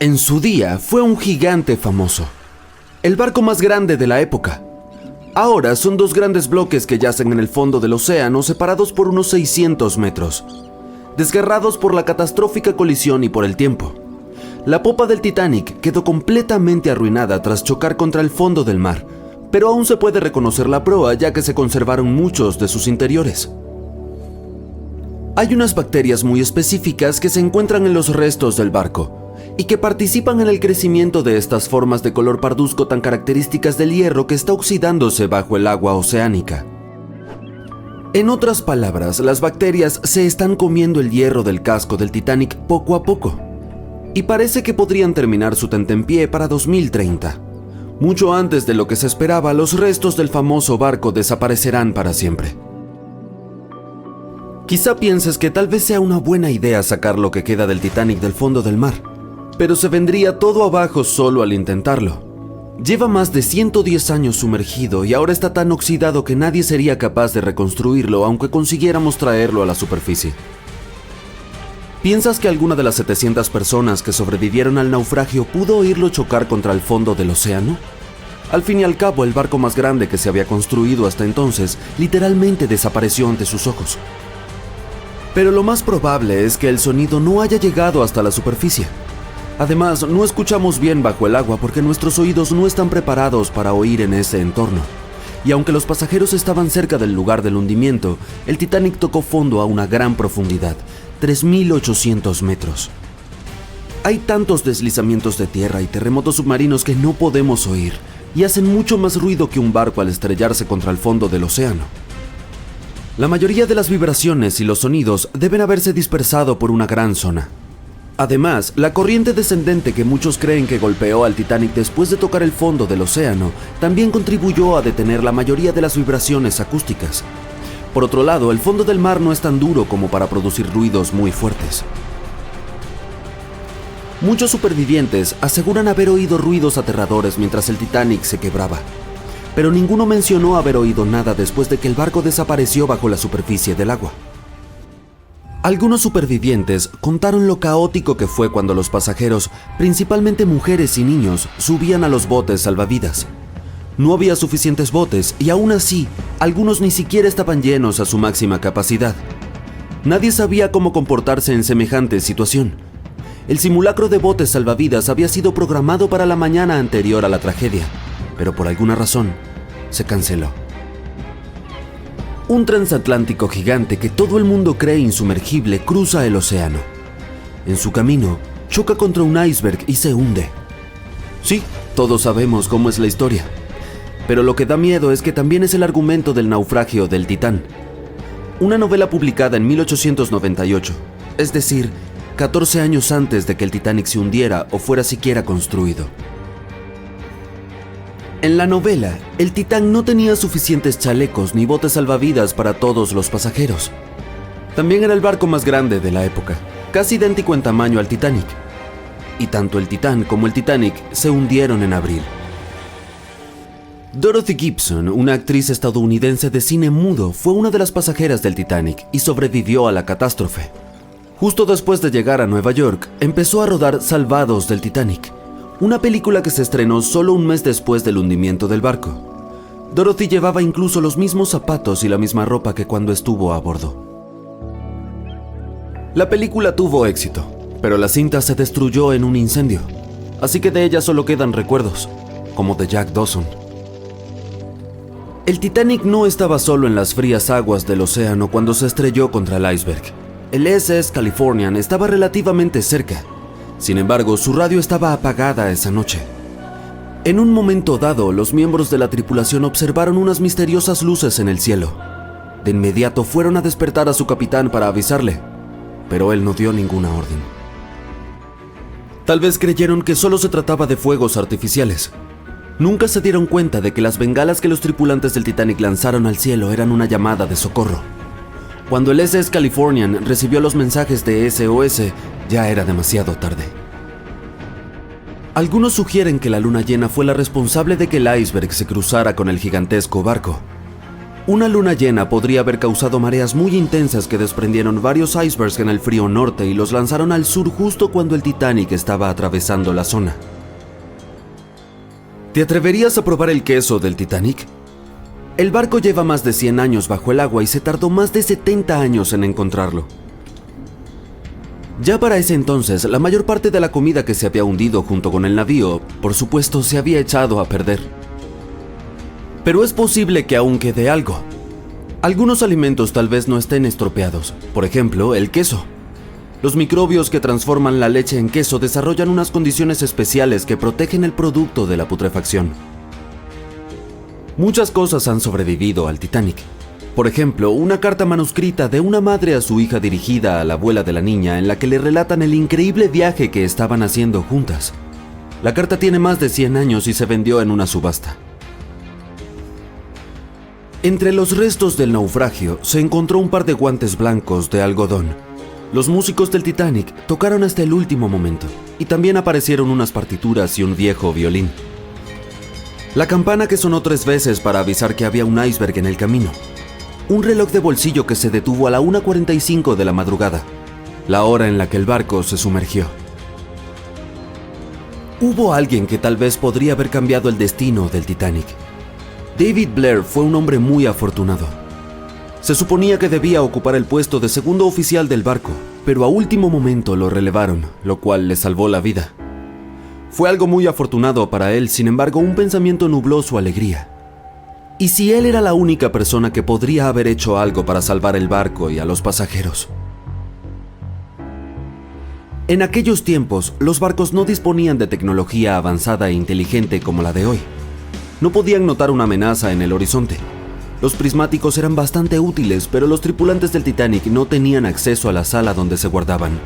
En su día fue un gigante famoso, el barco más grande de la época. Ahora son dos grandes bloques que yacen en el fondo del océano, separados por unos 600 metros, desgarrados por la catastrófica colisión y por el tiempo. La popa del Titanic quedó completamente arruinada tras chocar contra el fondo del mar, pero aún se puede reconocer la proa ya que se conservaron muchos de sus interiores. Hay unas bacterias muy específicas que se encuentran en los restos del barco y que participan en el crecimiento de estas formas de color parduzco tan características del hierro que está oxidándose bajo el agua oceánica. En otras palabras, las bacterias se están comiendo el hierro del casco del Titanic poco a poco, y parece que podrían terminar su tentempié para 2030. Mucho antes de lo que se esperaba, los restos del famoso barco desaparecerán para siempre. Quizá pienses que tal vez sea una buena idea sacar lo que queda del Titanic del fondo del mar, pero se vendría todo abajo solo al intentarlo. Lleva más de 110 años sumergido y ahora está tan oxidado que nadie sería capaz de reconstruirlo aunque consiguiéramos traerlo a la superficie. ¿Piensas que alguna de las 700 personas que sobrevivieron al naufragio pudo oírlo chocar contra el fondo del océano? Al fin y al cabo, el barco más grande que se había construido hasta entonces literalmente desapareció ante sus ojos. Pero lo más probable es que el sonido no haya llegado hasta la superficie. Además, no escuchamos bien bajo el agua porque nuestros oídos no están preparados para oír en ese entorno. Y aunque los pasajeros estaban cerca del lugar del hundimiento, el Titanic tocó fondo a una gran profundidad, 3.800 metros. Hay tantos deslizamientos de tierra y terremotos submarinos que no podemos oír, y hacen mucho más ruido que un barco al estrellarse contra el fondo del océano. La mayoría de las vibraciones y los sonidos deben haberse dispersado por una gran zona. Además, la corriente descendente que muchos creen que golpeó al Titanic después de tocar el fondo del océano también contribuyó a detener la mayoría de las vibraciones acústicas. Por otro lado, el fondo del mar no es tan duro como para producir ruidos muy fuertes. Muchos supervivientes aseguran haber oído ruidos aterradores mientras el Titanic se quebraba, pero ninguno mencionó haber oído nada después de que el barco desapareció bajo la superficie del agua. Algunos supervivientes contaron lo caótico que fue cuando los pasajeros, principalmente mujeres y niños, subían a los botes salvavidas. No había suficientes botes y aún así, algunos ni siquiera estaban llenos a su máxima capacidad. Nadie sabía cómo comportarse en semejante situación. El simulacro de botes salvavidas había sido programado para la mañana anterior a la tragedia, pero por alguna razón se canceló. Un transatlántico gigante que todo el mundo cree insumergible cruza el océano. En su camino, choca contra un iceberg y se hunde. Sí, todos sabemos cómo es la historia. Pero lo que da miedo es que también es el argumento del naufragio del Titán. Una novela publicada en 1898, es decir, 14 años antes de que el Titanic se hundiera o fuera siquiera construido. En la novela, el Titán no tenía suficientes chalecos ni botes salvavidas para todos los pasajeros. También era el barco más grande de la época, casi idéntico en tamaño al Titanic. Y tanto el Titán como el Titanic se hundieron en abril. Dorothy Gibson, una actriz estadounidense de cine mudo, fue una de las pasajeras del Titanic y sobrevivió a la catástrofe. Justo después de llegar a Nueva York, empezó a rodar Salvados del Titanic, una película que se estrenó solo un mes después del hundimiento del barco. Dorothy llevaba incluso los mismos zapatos y la misma ropa que cuando estuvo a bordo. La película tuvo éxito, pero la cinta se destruyó en un incendio, así que de ella solo quedan recuerdos, como de Jack Dawson. El Titanic no estaba solo en las frías aguas del océano cuando se estrelló contra el iceberg. El SS Californian estaba relativamente cerca. Sin embargo, su radio estaba apagada esa noche. En un momento dado, los miembros de la tripulación observaron unas misteriosas luces en el cielo. De inmediato fueron a despertar a su capitán para avisarle, pero él no dio ninguna orden. Tal vez creyeron que solo se trataba de fuegos artificiales. Nunca se dieron cuenta de que las bengalas que los tripulantes del Titanic lanzaron al cielo eran una llamada de socorro. Cuando el SS Californian recibió los mensajes de SOS, ya era demasiado tarde. Algunos sugieren que la luna llena fue la responsable de que el iceberg se cruzara con el gigantesco barco. Una luna llena podría haber causado mareas muy intensas que desprendieron varios icebergs en el frío norte y los lanzaron al sur justo cuando el Titanic estaba atravesando la zona. ¿Te atreverías a probar el queso del Titanic? El barco lleva más de 100 años bajo el agua y se tardó más de 70 años en encontrarlo. Ya para ese entonces, la mayor parte de la comida que se había hundido junto con el navío, por supuesto, se había echado a perder. Pero es posible que aún quede algo. Algunos alimentos tal vez no estén estropeados, por ejemplo, el queso. Los microbios que transforman la leche en queso desarrollan unas condiciones especiales que protegen el producto de la putrefacción. Muchas cosas han sobrevivido al Titanic. Por ejemplo, una carta manuscrita de una madre a su hija dirigida a la abuela de la niña en la que le relatan el increíble viaje que estaban haciendo juntas. La carta tiene más de 100 años y se vendió en una subasta. Entre los restos del naufragio se encontró un par de guantes blancos de algodón. Los músicos del Titanic tocaron hasta el último momento, y también aparecieron unas partituras y un viejo violín. La campana que sonó 3 veces para avisar que había un iceberg en el camino. Un reloj de bolsillo que se detuvo a la 1:45 de la madrugada, la hora en la que el barco se sumergió. Hubo alguien que tal vez podría haber cambiado el destino del Titanic. David Blair fue un hombre muy afortunado. Se suponía que debía ocupar el puesto de segundo oficial del barco, pero a último momento lo relevaron, lo cual le salvó la vida. Fue algo muy afortunado para él, sin embargo, un pensamiento nubló su alegría. ¿Y si él era la única persona que podría haber hecho algo para salvar el barco y a los pasajeros? En aquellos tiempos, los barcos no disponían de tecnología avanzada e inteligente como la de hoy. No podían notar una amenaza en el horizonte. Los prismáticos eran bastante útiles, pero los tripulantes del Titanic no tenían acceso a la sala donde se guardaban.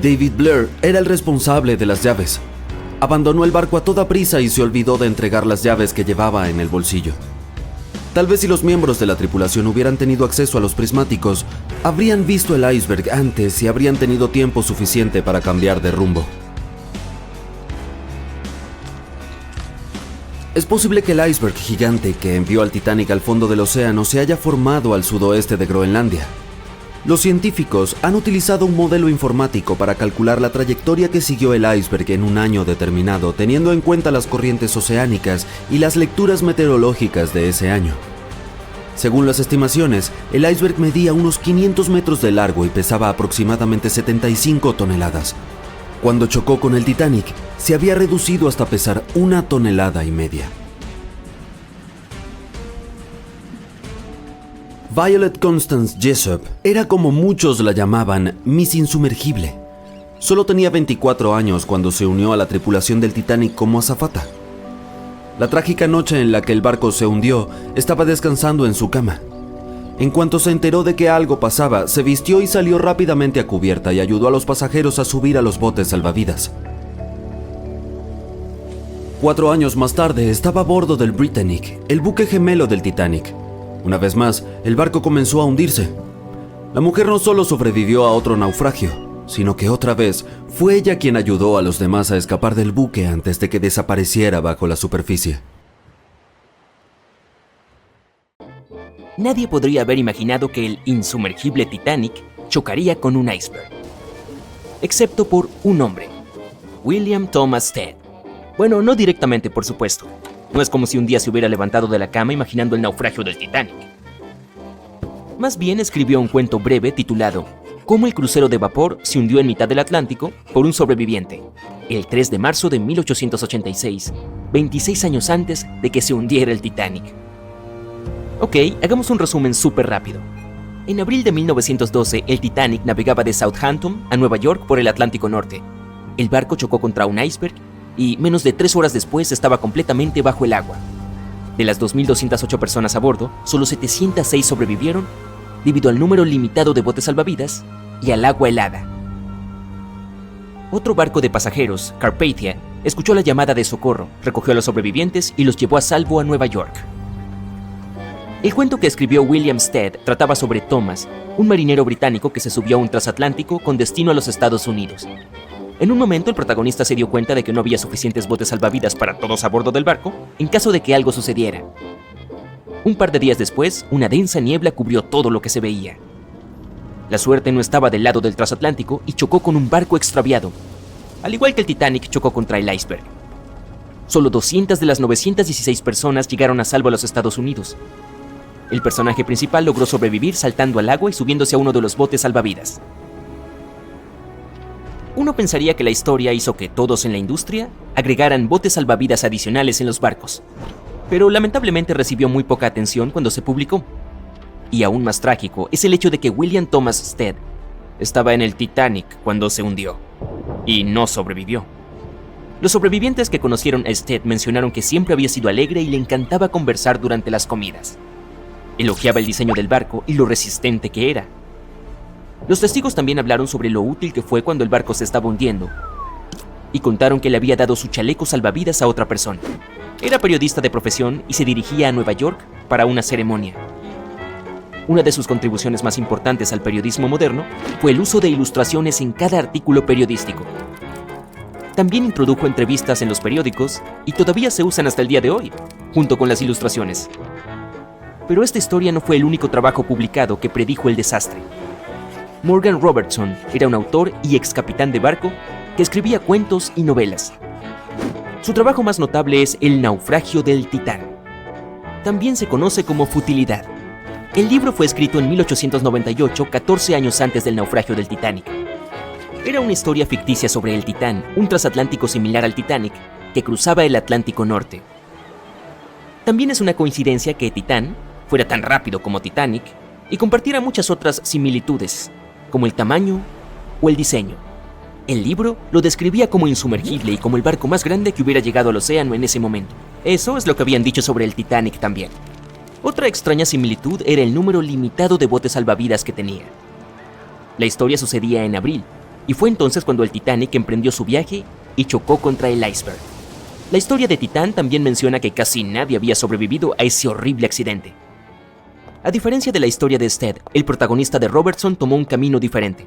David Blair era el responsable de las llaves. Abandonó el barco a toda prisa y se olvidó de entregar las llaves que llevaba en el bolsillo. Tal vez si los miembros de la tripulación hubieran tenido acceso a los prismáticos, habrían visto el iceberg antes y habrían tenido tiempo suficiente para cambiar de rumbo. Es posible que el iceberg gigante que envió al Titanic al fondo del océano se haya formado al sudoeste de Groenlandia. Los científicos han utilizado un modelo informático para calcular la trayectoria que siguió el iceberg en un año determinado, teniendo en cuenta las corrientes oceánicas y las lecturas meteorológicas de ese año. Según las estimaciones, el iceberg medía unos 500 metros de largo y pesaba aproximadamente 75 toneladas. Cuando chocó con el Titanic, se había reducido hasta pesar 1,5 toneladas. Violet Constance Jessop era, como muchos la llamaban, Miss Insumergible. Solo tenía 24 años cuando se unió a la tripulación del Titanic como azafata. La trágica noche en la que el barco se hundió, estaba descansando en su cama. En cuanto se enteró de que algo pasaba, se vistió y salió rápidamente a cubierta y ayudó a los pasajeros a subir a los botes salvavidas. 4 años más tarde estaba a bordo del Britannic, el buque gemelo del Titanic. Una vez más, el barco comenzó a hundirse. La mujer no solo sobrevivió a otro naufragio, sino que otra vez fue ella quien ayudó a los demás a escapar del buque antes de que desapareciera bajo la superficie. Nadie podría haber imaginado que el insumergible Titanic chocaría con un iceberg. Excepto por un hombre, William Thomas Stead. Bueno, no directamente, por supuesto. No es como si un día se hubiera levantado de la cama imaginando el naufragio del Titanic. Más bien escribió un cuento breve titulado Cómo el crucero de vapor se hundió en mitad del Atlántico por un sobreviviente, el 3 de marzo de 1886, 26 años antes de que se hundiera el Titanic. Ok, hagamos un resumen súper rápido. En abril de 1912, el Titanic navegaba de Southampton a Nueva York por el Atlántico Norte. El barco chocó contra un iceberg y menos de 3 horas después estaba completamente bajo el agua. De las 2.208 personas a bordo, solo 706 sobrevivieron debido al número limitado de botes salvavidas y al agua helada. Otro barco de pasajeros, Carpathia, escuchó la llamada de socorro, recogió a los sobrevivientes y los llevó a salvo a Nueva York. El cuento que escribió William Stead trataba sobre Thomas, un marinero británico que se subió a un transatlántico con destino a los Estados Unidos. En un momento, el protagonista se dio cuenta de que no había suficientes botes salvavidas para todos a bordo del barco en caso de que algo sucediera. Un par de días después, una densa niebla cubrió todo lo que se veía. La suerte no estaba del lado del transatlántico y chocó con un barco extraviado, al igual que el Titanic chocó contra el iceberg. Solo 200 de las 916 personas llegaron a salvo a los Estados Unidos. El personaje principal logró sobrevivir saltando al agua y subiéndose a uno de los botes salvavidas. Uno pensaría que la historia hizo que todos en la industria agregaran botes salvavidas adicionales en los barcos, pero lamentablemente recibió muy poca atención cuando se publicó. Y aún más trágico es el hecho de que William Thomas Stead estaba en el Titanic cuando se hundió, y no sobrevivió. Los sobrevivientes que conocieron a Stead mencionaron que siempre había sido alegre y le encantaba conversar durante las comidas. Elogiaba el diseño del barco y lo resistente que era. Los testigos también hablaron sobre lo útil que fue cuando el barco se estaba hundiendo, y contaron que le había dado su chaleco salvavidas a otra persona. Era periodista de profesión y se dirigía a Nueva York para una ceremonia. Una de sus contribuciones más importantes al periodismo moderno fue el uso de ilustraciones en cada artículo periodístico. También introdujo entrevistas en los periódicos y todavía se usan hasta el día de hoy, junto con las ilustraciones. Pero esta historia no fue el único trabajo publicado que predijo el desastre. Morgan Robertson era un autor y ex capitán de barco que escribía cuentos y novelas. Su trabajo más notable es El naufragio del Titán. También se conoce como Futilidad. El libro fue escrito en 1898, 14 años antes del naufragio del Titanic. Era una historia ficticia sobre el Titán, un transatlántico similar al Titanic, que cruzaba el Atlántico Norte. También es una coincidencia que Titán fuera tan rápido como Titanic y compartiera muchas otras similitudes, como el tamaño o el diseño. El libro lo describía como insumergible y como el barco más grande que hubiera llegado al océano en ese momento. Eso es lo que habían dicho sobre el Titanic también. Otra extraña similitud era el número limitado de botes salvavidas que tenía. La historia sucedía en abril, y fue entonces cuando el Titanic emprendió su viaje y chocó contra el iceberg. La historia de Titán también menciona que casi nadie había sobrevivido a ese horrible accidente. A diferencia de la historia de Stead, el protagonista de Robertson tomó un camino diferente.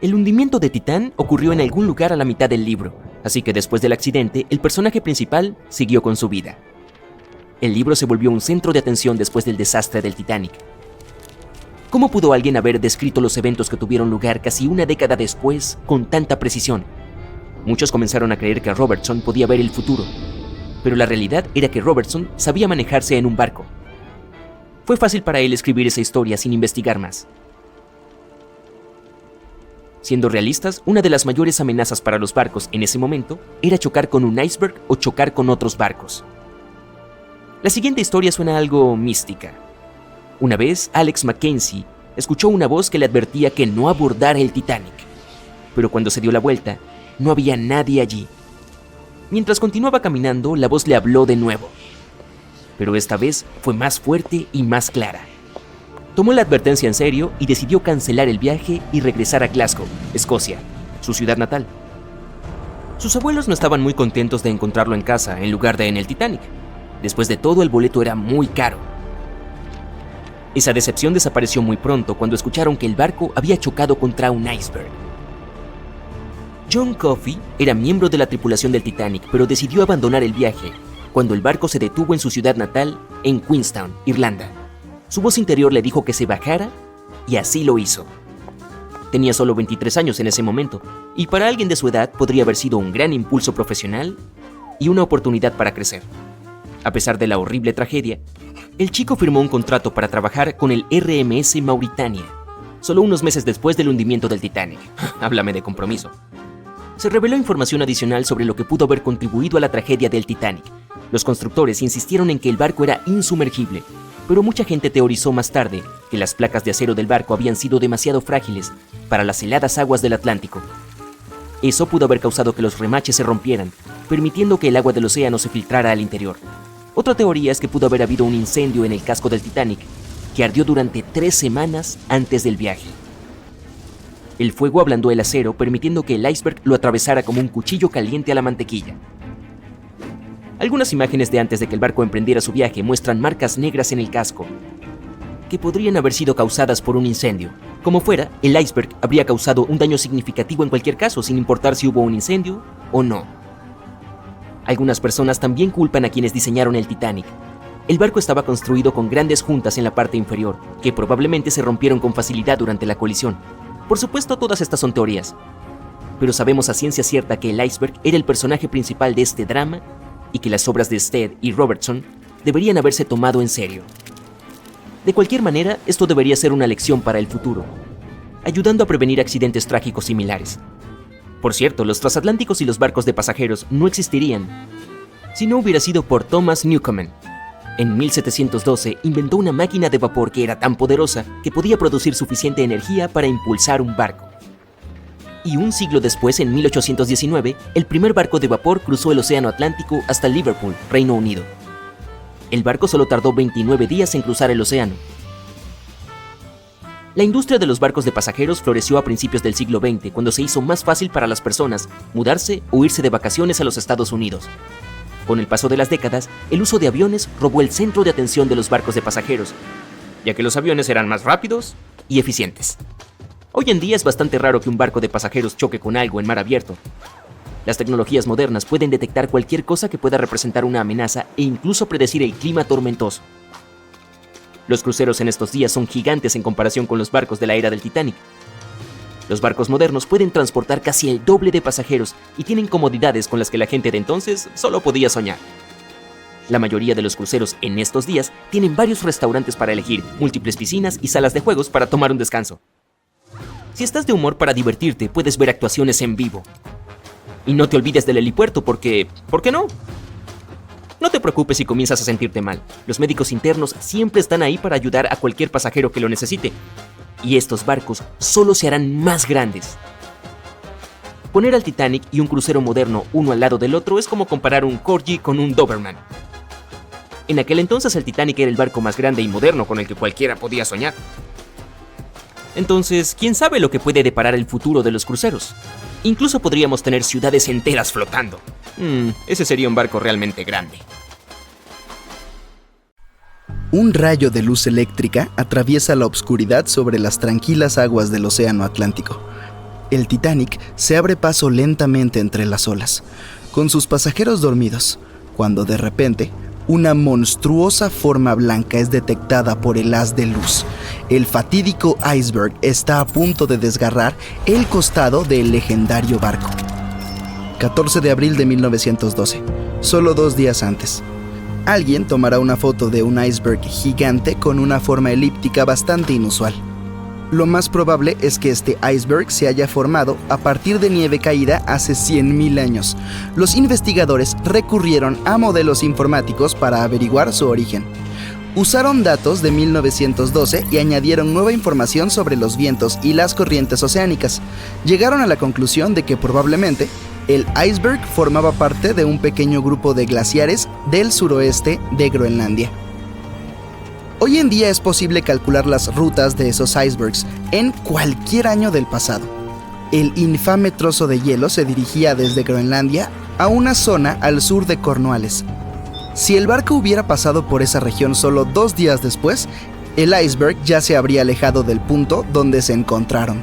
El hundimiento de Titán ocurrió en algún lugar a la mitad del libro, así que después del accidente, el personaje principal siguió con su vida. El libro se volvió un centro de atención después del desastre del Titanic. ¿Cómo pudo alguien haber descrito los eventos que tuvieron lugar casi una década después con tanta precisión? Muchos comenzaron a creer que Robertson podía ver el futuro, pero la realidad era que Robertson sabía manejarse en un barco. Fue fácil para él escribir esa historia sin investigar más. Siendo realistas, una de las mayores amenazas para los barcos en ese momento era chocar con un iceberg o chocar con otros barcos. La siguiente historia suena algo mística. Una vez, Alex Mackenzie escuchó una voz que le advertía que no abordara el Titanic, pero cuando se dio la vuelta, no había nadie allí. Mientras continuaba caminando, la voz le habló de nuevo, pero esta vez fue más fuerte y más clara. Tomó la advertencia en serio y decidió cancelar el viaje y regresar a Glasgow, Escocia, su ciudad natal. Sus abuelos no estaban muy contentos de encontrarlo en casa en lugar de en el Titanic. Después de todo, el boleto era muy caro. Esa decepción desapareció muy pronto cuando escucharon que el barco había chocado contra un iceberg. John Coffey era miembro de la tripulación del Titanic, pero decidió abandonar el viaje cuando el barco se detuvo en su ciudad natal, en Queenstown, Irlanda. Su voz interior le dijo que se bajara, y así lo hizo. Tenía solo 23 años en ese momento, y para alguien de su edad podría haber sido un gran impulso profesional y una oportunidad para crecer. A pesar de la horrible tragedia, el chico firmó un contrato para trabajar con el RMS Mauritania, solo unos meses después del hundimiento del Titanic. Háblame de compromiso. Se reveló información adicional sobre lo que pudo haber contribuido a la tragedia del Titanic. Los constructores insistieron en que el barco era insumergible, pero mucha gente teorizó más tarde que las placas de acero del barco habían sido demasiado frágiles para las heladas aguas del Atlántico. Eso pudo haber causado que los remaches se rompieran, permitiendo que el agua del océano se filtrara al interior. Otra teoría es que pudo haber habido un incendio en el casco del Titanic, que ardió durante 3 semanas antes del viaje. El fuego ablandó el acero, permitiendo que el iceberg lo atravesara como un cuchillo caliente a la mantequilla. Algunas imágenes de antes de que el barco emprendiera su viaje muestran marcas negras en el casco. que podrían haber sido causadas por un incendio. Como fuera, el iceberg habría causado un daño significativo en cualquier caso, sin importar si hubo un incendio o no. Algunas personas también culpan a quienes diseñaron el Titanic. El barco estaba construido con grandes juntas en la parte inferior, que probablemente se rompieron con facilidad durante la colisión. Por supuesto, todas estas son teorías, pero sabemos a ciencia cierta que el iceberg era el personaje principal de este drama y que las obras de Stead y Robertson deberían haberse tomado en serio. De cualquier manera, esto debería ser una lección para el futuro, ayudando a prevenir accidentes trágicos similares. Por cierto, los transatlánticos y los barcos de pasajeros no existirían si no hubiera sido por Thomas Newcomen. En 1712 inventó una máquina de vapor que era tan poderosa que podía producir suficiente energía para impulsar un barco. Y un siglo después, en 1819, el primer barco de vapor cruzó el Océano Atlántico hasta Liverpool, Reino Unido. El barco solo tardó 29 días en cruzar el océano. La industria de los barcos de pasajeros floreció a principios del siglo XX, cuando se hizo más fácil para las personas mudarse o irse de vacaciones a los Estados Unidos. Con el paso de las décadas, el uso de aviones robó el centro de atención de los barcos de pasajeros, ya que los aviones eran más rápidos y eficientes. Hoy en día es bastante raro que un barco de pasajeros choque con algo en mar abierto. Las tecnologías modernas pueden detectar cualquier cosa que pueda representar una amenaza e incluso predecir el clima tormentoso. Los cruceros en estos días son gigantes en comparación con los barcos de la era del Titanic. Los barcos modernos pueden transportar casi el doble de pasajeros y tienen comodidades con las que la gente de entonces solo podía soñar. La mayoría de los cruceros en estos días tienen varios restaurantes para elegir, múltiples piscinas y salas de juegos para tomar un descanso. Si estás de humor para divertirte, puedes ver actuaciones en vivo. Y no te olvides del helipuerto porque... ¿por qué no? No te preocupes si comienzas a sentirte mal. Los médicos internos siempre están ahí para ayudar a cualquier pasajero que lo necesite. Y estos barcos solo se harán más grandes. Poner al Titanic y un crucero moderno uno al lado del otro es como comparar un Corgi con un Doberman. En aquel entonces el Titanic era el barco más grande y moderno con el que cualquiera podía soñar. Entonces, ¿quién sabe lo que puede deparar el futuro de los cruceros? Incluso podríamos tener ciudades enteras flotando. Ese sería un barco realmente grande. Un rayo de luz eléctrica atraviesa la oscuridad sobre las tranquilas aguas del Océano Atlántico. El Titanic se abre paso lentamente entre las olas, con sus pasajeros dormidos, cuando de repente una monstruosa forma blanca es detectada por el haz de luz. El fatídico iceberg está a punto de desgarrar el costado del legendario barco. 14 de abril de 1912, solo 2 días antes. Alguien tomará una foto de un iceberg gigante con una forma elíptica bastante inusual. Lo más probable es que este iceberg se haya formado a partir de nieve caída hace 100.000 años. Los investigadores recurrieron a modelos informáticos para averiguar su origen. Usaron datos de 1912 y añadieron nueva información sobre los vientos y las corrientes oceánicas. Llegaron a la conclusión de que probablemente el iceberg formaba parte de un pequeño grupo de glaciares del suroeste de Groenlandia. Hoy en día es posible calcular las rutas de esos icebergs en cualquier año del pasado. El infame trozo de hielo se dirigía desde Groenlandia a una zona al sur de Cornualles. Si el barco hubiera pasado por esa región solo 2 días después, el iceberg ya se habría alejado del punto donde se encontraron.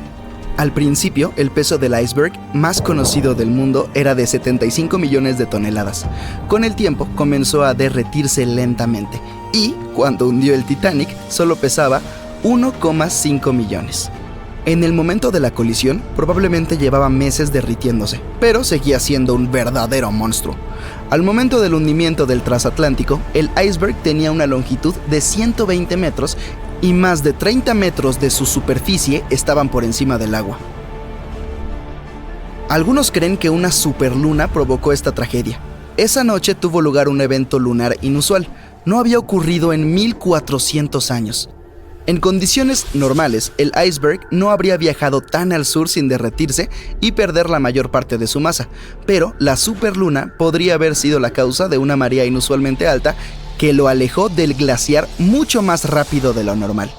Al principio, el peso del iceberg más conocido del mundo era de 75 millones de toneladas. Con el tiempo, comenzó a derretirse lentamente y, cuando hundió el Titanic, solo pesaba 1,5 millones. En el momento de la colisión, probablemente llevaba meses derritiéndose, pero seguía siendo un verdadero monstruo. Al momento del hundimiento del transatlántico, el iceberg tenía una longitud de 120 metros y más de 30 metros de su superficie estaban por encima del agua. Algunos creen que una superluna provocó esta tragedia. Esa noche tuvo lugar un evento lunar inusual. No había ocurrido en 1400 años. En condiciones normales, el iceberg no habría viajado tan al sur sin derretirse y perder la mayor parte de su masa, pero la superluna podría haber sido la causa de una marea inusualmente alta que lo alejó del glaciar mucho más rápido de lo normal.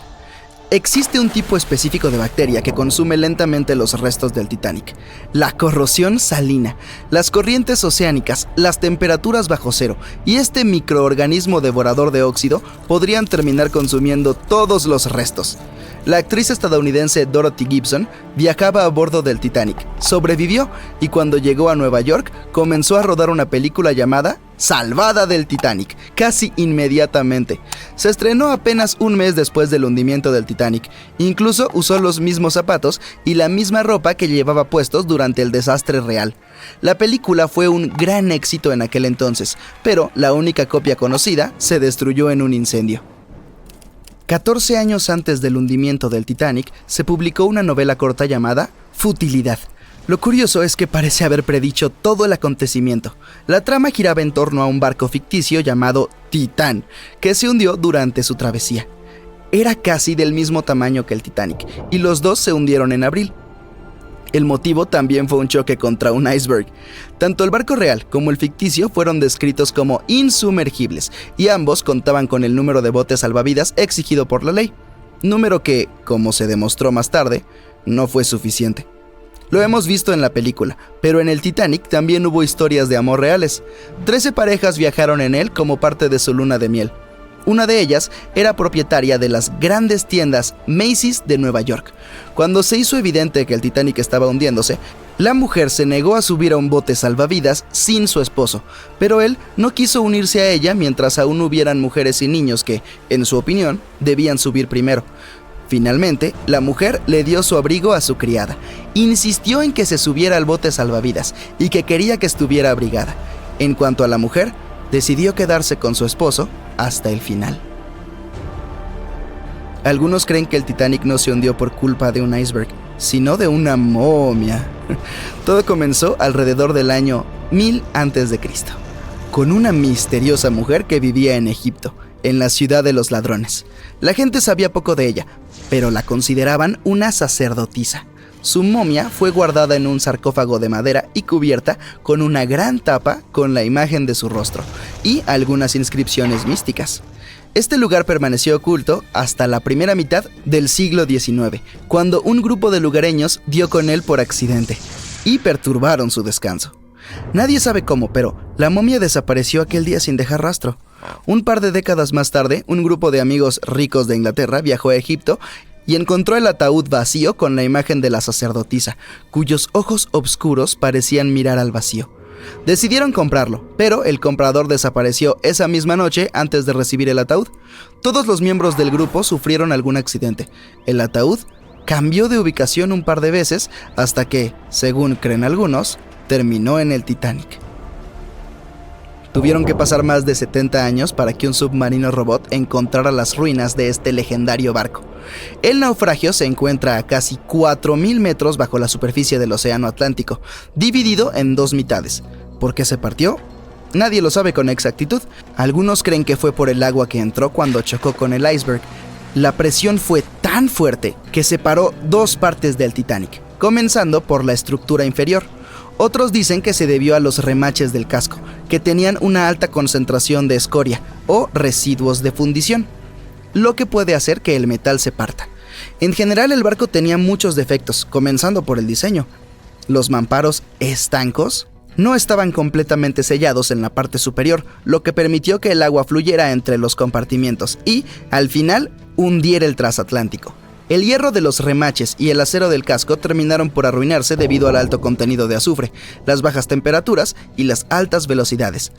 Existe un tipo específico de bacteria que consume lentamente los restos del Titanic: la corrosión salina, las corrientes oceánicas, las temperaturas bajo cero y este microorganismo devorador de óxido podrían terminar consumiendo todos los restos. La actriz estadounidense Dorothy Gibson viajaba a bordo del Titanic, sobrevivió y cuando llegó a Nueva York comenzó a rodar una película llamada Salvada del Titanic, casi inmediatamente. Se estrenó apenas un mes después del hundimiento del Titanic. Incluso usó los mismos zapatos y la misma ropa que llevaba puestos durante el desastre real. La película fue un gran éxito en aquel entonces, pero la única copia conocida se destruyó en un incendio. 14 años antes del hundimiento del Titanic, se publicó una novela corta llamada Futilidad. Lo curioso es que parece haber predicho todo el acontecimiento. La trama giraba en torno a un barco ficticio llamado Titán, que se hundió durante su travesía. Era casi del mismo tamaño que el Titanic, y los dos se hundieron en abril. El motivo también fue un choque contra un iceberg. Tanto el barco real como el ficticio fueron descritos como insumergibles, y ambos contaban con el número de botes salvavidas exigido por la ley. Número que, como se demostró más tarde, no fue suficiente. Lo hemos visto en la película, pero en el Titanic también hubo historias de amor reales. 13 parejas viajaron en él como parte de su luna de miel. Una de ellas era propietaria de las grandes tiendas Macy's de Nueva York. Cuando se hizo evidente que el Titanic estaba hundiéndose, la mujer se negó a subir a un bote salvavidas sin su esposo, pero él no quiso unirse a ella mientras aún hubieran mujeres y niños que, en su opinión, debían subir primero. Finalmente, la mujer le dio su abrigo a su criada. Insistió en que se subiera al bote salvavidas y que quería que estuviera abrigada. En cuanto a la mujer, decidió quedarse con su esposo hasta el final. Algunos creen que el Titanic no se hundió por culpa de un iceberg, sino de una momia. Todo comenzó alrededor del año 1000 a.C., con una misteriosa mujer que vivía en Egipto, en la ciudad de los ladrones. La gente sabía poco de ella, pero la consideraban una sacerdotisa. Su momia fue guardada en un sarcófago de madera y cubierta con una gran tapa con la imagen de su rostro y algunas inscripciones místicas. Este lugar permaneció oculto hasta la primera mitad del siglo XIX, cuando un grupo de lugareños dio con él por accidente y perturbaron su descanso. Nadie sabe cómo, pero la momia desapareció aquel día sin dejar rastro. Un par de décadas más tarde, un grupo de amigos ricos de Inglaterra viajó a Egipto y encontró el ataúd vacío con la imagen de la sacerdotisa, cuyos ojos oscuros parecían mirar al vacío. Decidieron comprarlo, pero el comprador desapareció esa misma noche antes de recibir el ataúd. Todos los miembros del grupo sufrieron algún accidente. El ataúd cambió de ubicación un par de veces hasta que, según creen algunos, terminó en el Titanic. Tuvieron que pasar más de 70 años para que un submarino robot encontrara las ruinas de este legendario barco. El naufragio se encuentra a casi 4.000 metros bajo la superficie del Océano Atlántico, dividido en dos mitades. ¿Por qué se partió? Nadie lo sabe con exactitud. Algunos creen que fue por el agua que entró cuando chocó con el iceberg. La presión fue tan fuerte que separó dos partes del Titanic, comenzando por la estructura inferior. Otros dicen que se debió a los remaches del casco, que tenían una alta concentración de escoria o residuos de fundición, lo que puede hacer que el metal se parta. En general, el barco tenía muchos defectos, comenzando por el diseño. Los mamparos estancos no estaban completamente sellados en la parte superior, lo que permitió que el agua fluyera entre los compartimientos y, al final, hundiera el transatlántico. El hierro de los remaches y el acero del casco terminaron por arruinarse debido al alto contenido de azufre, las bajas temperaturas y las altas velocidades.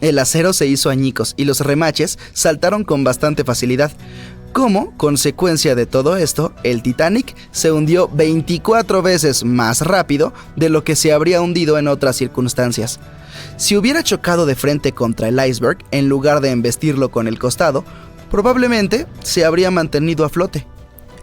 El acero se hizo añicos y los remaches saltaron con bastante facilidad. Como consecuencia de todo esto, el Titanic se hundió 24 veces más rápido de lo que se habría hundido en otras circunstancias. Si hubiera chocado de frente contra el iceberg en lugar de embestirlo con el costado, probablemente se habría mantenido a flote.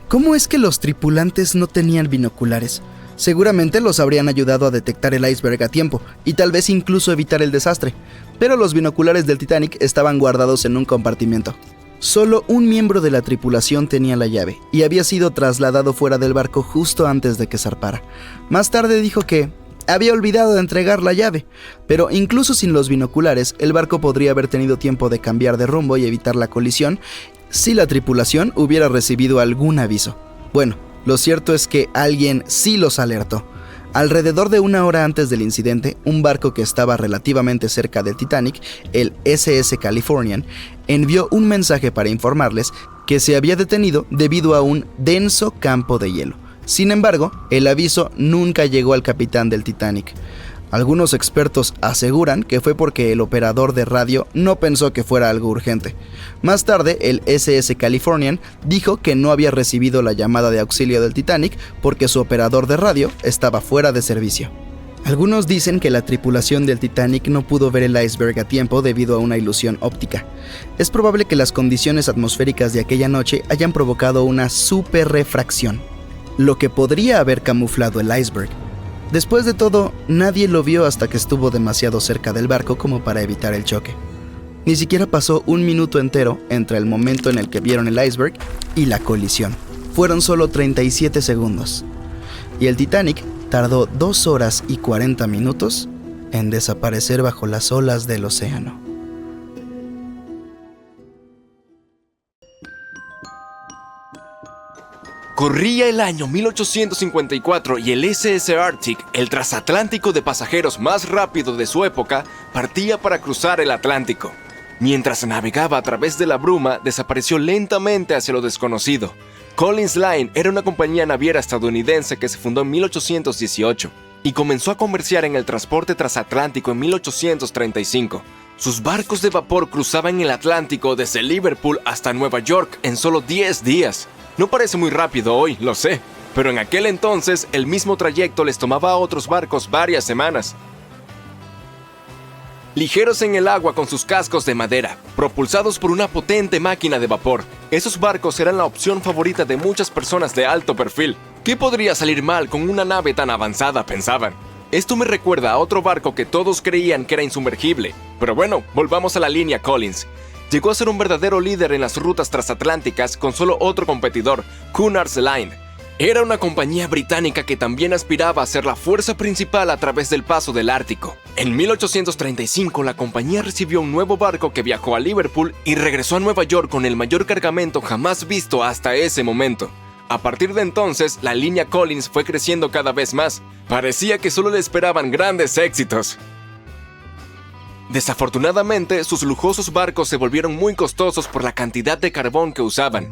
¿Cómo es que los tripulantes no tenían binoculares? Seguramente los habrían ayudado a detectar el iceberg a tiempo y tal vez incluso evitar el desastre, pero los binoculares del Titanic estaban guardados en un compartimento. Solo un miembro de la tripulación tenía la llave y había sido trasladado fuera del barco justo antes de que zarpara. Más tarde dijo que había olvidado de entregar la llave, pero incluso sin los binoculares, el barco podría haber tenido tiempo de cambiar de rumbo y evitar la colisión, si la tripulación hubiera recibido algún aviso. Bueno, lo cierto es que alguien sí los alertó. Alrededor de 1 hora antes del incidente, un barco que estaba relativamente cerca del Titanic, el SS Californian, envió un mensaje para informarles que se había detenido debido a un denso campo de hielo. Sin embargo, el aviso nunca llegó al capitán del Titanic. Algunos expertos aseguran que fue porque el operador de radio no pensó que fuera algo urgente. Más tarde, el SS Californian dijo que no había recibido la llamada de auxilio del Titanic porque su operador de radio estaba fuera de servicio. Algunos dicen que la tripulación del Titanic no pudo ver el iceberg a tiempo debido a una ilusión óptica. Es probable que las condiciones atmosféricas de aquella noche hayan provocado una superrefracción, lo que podría haber camuflado el iceberg. Después de todo, nadie lo vio hasta que estuvo demasiado cerca del barco como para evitar el choque. Ni siquiera pasó 1 minuto entero entre el momento en el que vieron el iceberg y la colisión. Fueron solo 37 segundos. Y el Titanic tardó 2 horas y 40 minutos en desaparecer bajo las olas del océano. Corría el año 1854 y el SS Arctic, el transatlántico de pasajeros más rápido de su época, partía para cruzar el Atlántico. Mientras navegaba a través de la bruma, desapareció lentamente hacia lo desconocido. Collins Line era una compañía naviera estadounidense que se fundó en 1818 y comenzó a comerciar en el transporte transatlántico en 1835. Sus barcos de vapor cruzaban el Atlántico desde Liverpool hasta Nueva York en solo 10 días. No parece muy rápido hoy, lo sé, pero en aquel entonces el mismo trayecto les tomaba a otros barcos varias semanas. Ligeros en el agua con sus cascos de madera, propulsados por una potente máquina de vapor, esos barcos eran la opción favorita de muchas personas de alto perfil. ¿Qué podría salir mal con una nave tan avanzada?, pensaban. Esto me recuerda a otro barco que todos creían que era insumergible. Pero bueno, volvamos a la línea Collins. Llegó a ser un verdadero líder en las rutas transatlánticas con solo otro competidor, Cunard's Line. Era una compañía británica que también aspiraba a ser la fuerza principal a través del paso del Ártico. En 1835, la compañía recibió un nuevo barco que viajó a Liverpool y regresó a Nueva York con el mayor cargamento jamás visto hasta ese momento. A partir de entonces, la línea Collins fue creciendo cada vez más. Parecía que solo le esperaban grandes éxitos. Desafortunadamente, sus lujosos barcos se volvieron muy costosos por la cantidad de carbón que usaban.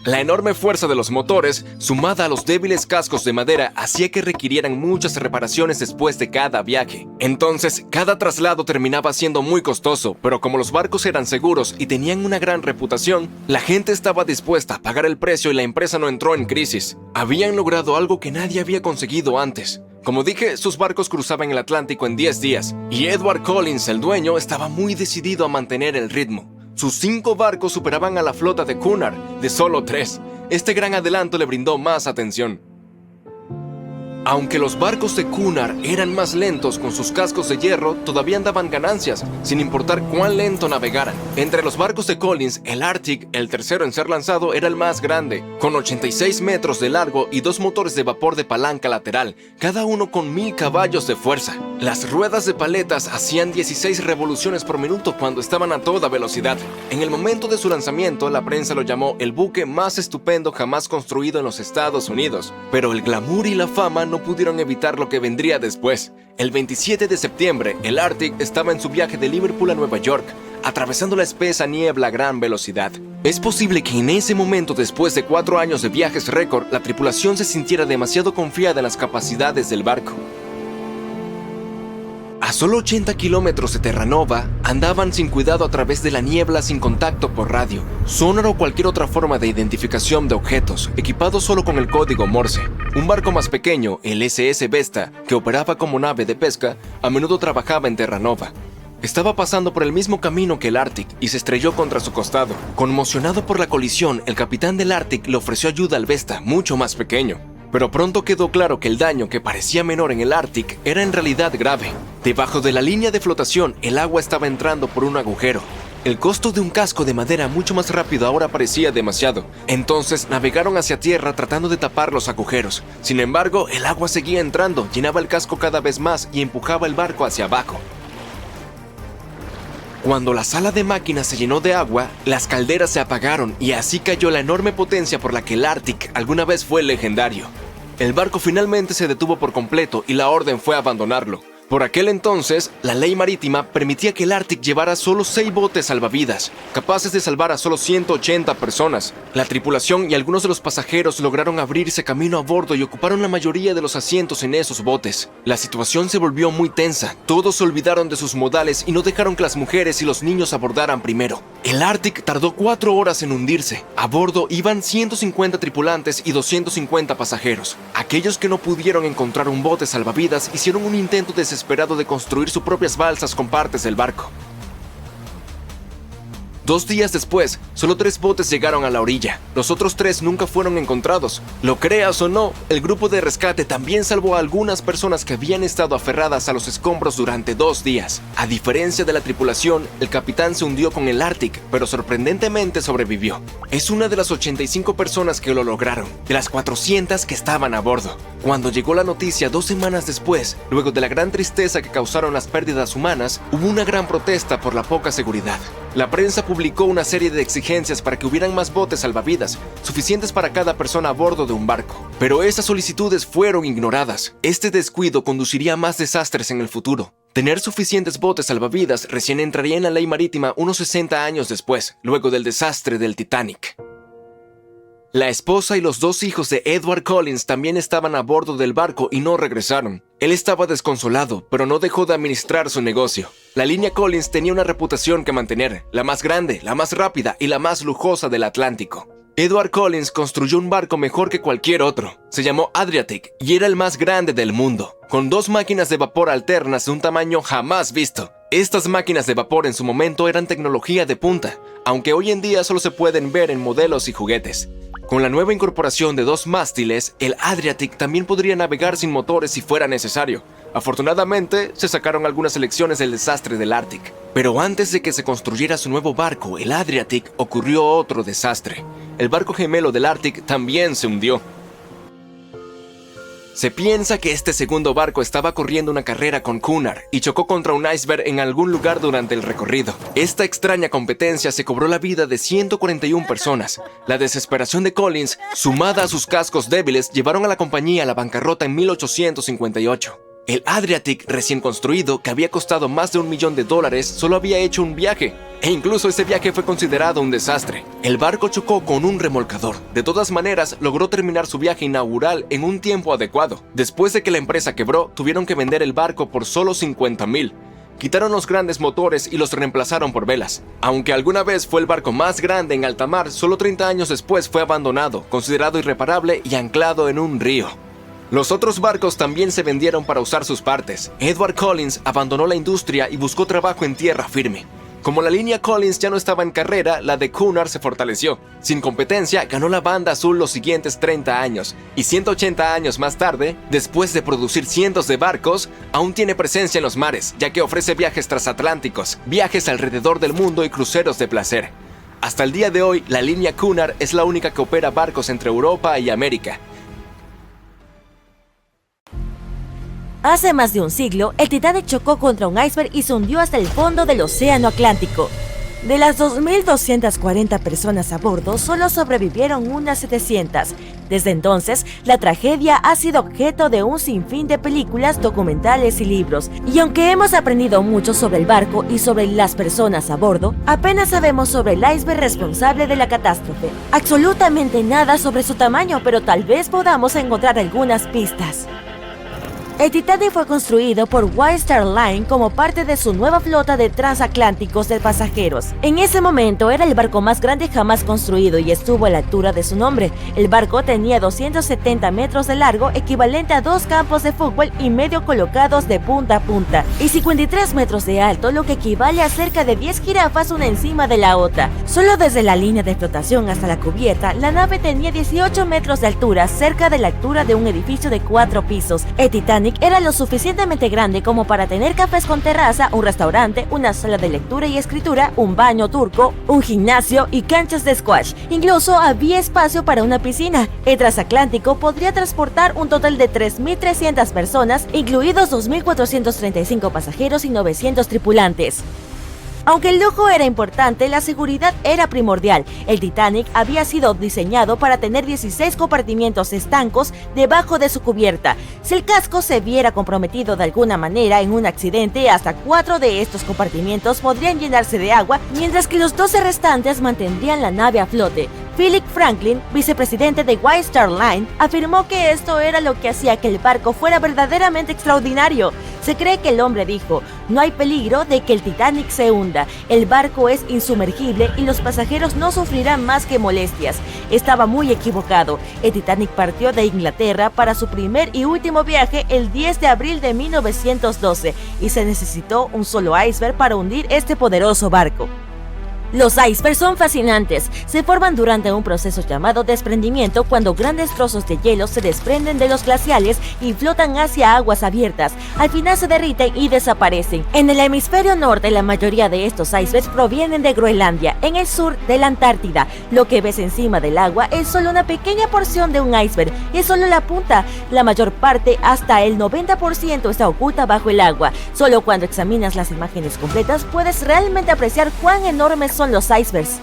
La enorme fuerza de los motores, sumada a los débiles cascos de madera, hacía que requirieran muchas reparaciones después de cada viaje. Entonces, cada traslado terminaba siendo muy costoso, pero como los barcos eran seguros y tenían una gran reputación, la gente estaba dispuesta a pagar el precio y la empresa no entró en crisis. Habían logrado algo que nadie había conseguido antes. Como dije, sus barcos cruzaban el Atlántico en 10 días, y Edward Collins, el dueño, estaba muy decidido a mantener el ritmo. Sus 5 barcos superaban a la flota de Cunard, de solo 3. Este gran adelanto le brindó más atención. Aunque los barcos de Cunard eran más lentos con sus cascos de hierro, todavía daban ganancias, sin importar cuán lento navegaran. Entre los barcos de Collins, el Arctic, el tercero en ser lanzado, era el más grande, con 86 metros de largo y 2 motores de vapor de palanca lateral, cada uno con 1000 caballos de fuerza. Las ruedas de paletas hacían 16 revoluciones por minuto cuando estaban a toda velocidad. En el momento de su lanzamiento, la prensa lo llamó el buque más estupendo jamás construido en los Estados Unidos. Pero el glamour y la fama no pudieron evitar lo que vendría después. El 27 de septiembre, el Arctic estaba en su viaje de Liverpool a Nueva York, atravesando la espesa niebla a gran velocidad. Es posible que en ese momento, después de 4 años de viajes récord, la tripulación se sintiera demasiado confiada en las capacidades del barco. A solo 80 kilómetros de Terranova, andaban sin cuidado a través de la niebla sin contacto por radio, sonar o cualquier otra forma de identificación de objetos, equipados solo con el código Morse. Un barco más pequeño, el SS Vesta, que operaba como nave de pesca, a menudo trabajaba en Terranova. Estaba pasando por el mismo camino que el Arctic y se estrelló contra su costado. Conmocionado por la colisión, el capitán del Arctic le ofreció ayuda al Vesta, mucho más pequeño. Pero pronto quedó claro que el daño que parecía menor en el Arctic era en realidad grave. Debajo de la línea de flotación, el agua estaba entrando por un agujero. El costo de un casco de madera mucho más rápido ahora parecía demasiado. Entonces navegaron hacia tierra tratando de tapar los agujeros. Sin embargo, el agua seguía entrando, llenaba el casco cada vez más y empujaba el barco hacia abajo. Cuando la sala de máquinas se llenó de agua, las calderas se apagaron y así cayó la enorme potencia por la que el Arctic alguna vez fue legendario. El barco finalmente se detuvo por completo y la orden fue abandonarlo. Por aquel entonces, la ley marítima permitía que el Arctic llevara solo 6 botes salvavidas, capaces de salvar a solo 180 personas. La tripulación y algunos de los pasajeros lograron abrirse camino a bordo y ocuparon la mayoría de los asientos en esos botes. La situación se volvió muy tensa, todos se olvidaron de sus modales y no dejaron que las mujeres y los niños abordaran primero. El Arctic tardó 4 horas en hundirse. A bordo iban 150 tripulantes y 250 pasajeros. Aquellos que no pudieron encontrar un bote salvavidas hicieron un intento desesperado de construir sus propias balsas con partes del barco. 2 días después, solo 3 botes llegaron a la orilla. Los otros 3 nunca fueron encontrados. Lo creas o no, el grupo de rescate también salvó a algunas personas que habían estado aferradas a los escombros durante 2 días. A diferencia de la tripulación, el capitán se hundió con el Arctic, pero sorprendentemente sobrevivió. Es una de las 85 personas que lo lograron, de las 400 que estaban a bordo. Cuando llegó la noticia 2 semanas después, luego de la gran tristeza que causaron las pérdidas humanas, hubo una gran protesta por la poca seguridad. La prensa publicó una serie de exigencias para que hubieran más botes salvavidas, suficientes para cada persona a bordo de un barco. Pero esas solicitudes fueron ignoradas. Este descuido conduciría a más desastres en el futuro. Tener suficientes botes salvavidas recién entraría en la ley marítima unos 60 años después, luego del desastre del Titanic. La esposa y los 2 hijos de Edward Collins también estaban a bordo del barco y no regresaron. Él estaba desconsolado, pero no dejó de administrar su negocio. La línea Collins tenía una reputación que mantener, la más grande, la más rápida y la más lujosa del Atlántico. Edward Collins construyó un barco mejor que cualquier otro. Se llamó Adriatic y era el más grande del mundo, con 2 máquinas de vapor alternas de un tamaño jamás visto. Estas máquinas de vapor en su momento eran tecnología de punta, aunque hoy en día solo se pueden ver en modelos y juguetes. Con la nueva incorporación de 2 mástiles, el Adriatic también podría navegar sin motores si fuera necesario. Afortunadamente, se sacaron algunas lecciones del desastre del Arctic. Pero antes de que se construyera su nuevo barco, el Adriatic, ocurrió otro desastre. El barco gemelo del Arctic también se hundió. Se piensa que este segundo barco estaba corriendo una carrera con Cunard y chocó contra un iceberg en algún lugar durante el recorrido. Esta extraña competencia se cobró la vida de 141 personas. La desesperación de Collins, sumada a sus cascos débiles, llevaron a la compañía a la bancarrota en 1858. El Adriatic recién construido, que había costado más de $1 millón, solo había hecho un viaje. E incluso ese viaje fue considerado un desastre. El barco chocó con un remolcador. De todas maneras, logró terminar su viaje inaugural en un tiempo adecuado. Después de que la empresa quebró, tuvieron que vender el barco por solo $50,000. Quitaron los grandes motores y los reemplazaron por velas. Aunque alguna vez fue el barco más grande en alta mar, solo 30 años después fue abandonado, considerado irreparable y anclado en un río. Los otros barcos también se vendieron para usar sus partes. Edward Collins abandonó la industria y buscó trabajo en tierra firme. Como la línea Collins ya no estaba en carrera, la de Cunard se fortaleció. Sin competencia, ganó la banda azul los siguientes 30 años. Y 180 años más tarde, después de producir cientos de barcos, aún tiene presencia en los mares, ya que ofrece viajes transatlánticos, viajes alrededor del mundo y cruceros de placer. Hasta el día de hoy, la línea Cunard es la única que opera barcos entre Europa y América. Hace más de un siglo, el Titanic chocó contra un iceberg y se hundió hasta el fondo del Océano Atlántico. De las 2.240 personas a bordo, solo sobrevivieron unas 700. Desde entonces, la tragedia ha sido objeto de un sinfín de películas, documentales y libros. Y aunque hemos aprendido mucho sobre el barco y sobre las personas a bordo, apenas sabemos sobre el iceberg responsable de la catástrofe. Absolutamente nada sobre su tamaño, pero tal vez podamos encontrar algunas pistas. El Titanic fue construido por White Star Line como parte de su nueva flota de transatlánticos de pasajeros. En ese momento era el barco más grande jamás construido y estuvo a la altura de su nombre. El barco tenía 270 metros de largo, equivalente a 2 campos de fútbol y medio colocados de punta a punta, y 53 metros de alto, lo que equivale a cerca de 10 jirafas una encima de la otra. Solo desde la línea de flotación hasta la cubierta, la nave tenía 18 metros de altura, cerca de la altura de un edificio de 4 pisos. El Titanic era lo suficientemente grande como para tener cafés con terraza, un restaurante, una sala de lectura y escritura, un baño turco, un gimnasio y canchas de squash. Incluso había espacio para una piscina. El transatlántico podría transportar un total de 3.300 personas, incluidos 2.435 pasajeros y 900 tripulantes. Aunque el lujo era importante, la seguridad era primordial. El Titanic había sido diseñado para tener 16 compartimientos estancos debajo de su cubierta. Si el casco se viera comprometido de alguna manera en un accidente, hasta 4 de estos compartimientos podrían llenarse de agua, mientras que los 12 restantes mantendrían la nave a flote. Philip Franklin, vicepresidente de White Star Line, afirmó que esto era lo que hacía que el barco fuera verdaderamente extraordinario. Se cree que el hombre dijo: "No hay peligro de que el Titanic se hunda, el barco es insumergible y los pasajeros no sufrirán más que molestias". Estaba muy equivocado. El Titanic partió de Inglaterra para su primer y último viaje el 10 de abril de 1912 y se necesitó un solo iceberg para hundir este poderoso barco. Los icebergs son fascinantes. Se forman durante un proceso llamado desprendimiento, cuando grandes trozos de hielo se desprenden de los glaciales y flotan hacia aguas abiertas. Al final se derriten y desaparecen. En el hemisferio norte, la mayoría de estos icebergs provienen de Groenlandia, en el sur de la Antártida. Lo que ves encima del agua es solo una pequeña porción de un iceberg, es solo la punta. La mayor parte, hasta el 90%, está oculta bajo el agua. Solo cuando examinas las imágenes completas puedes realmente apreciar cuán enormes son los icebergs.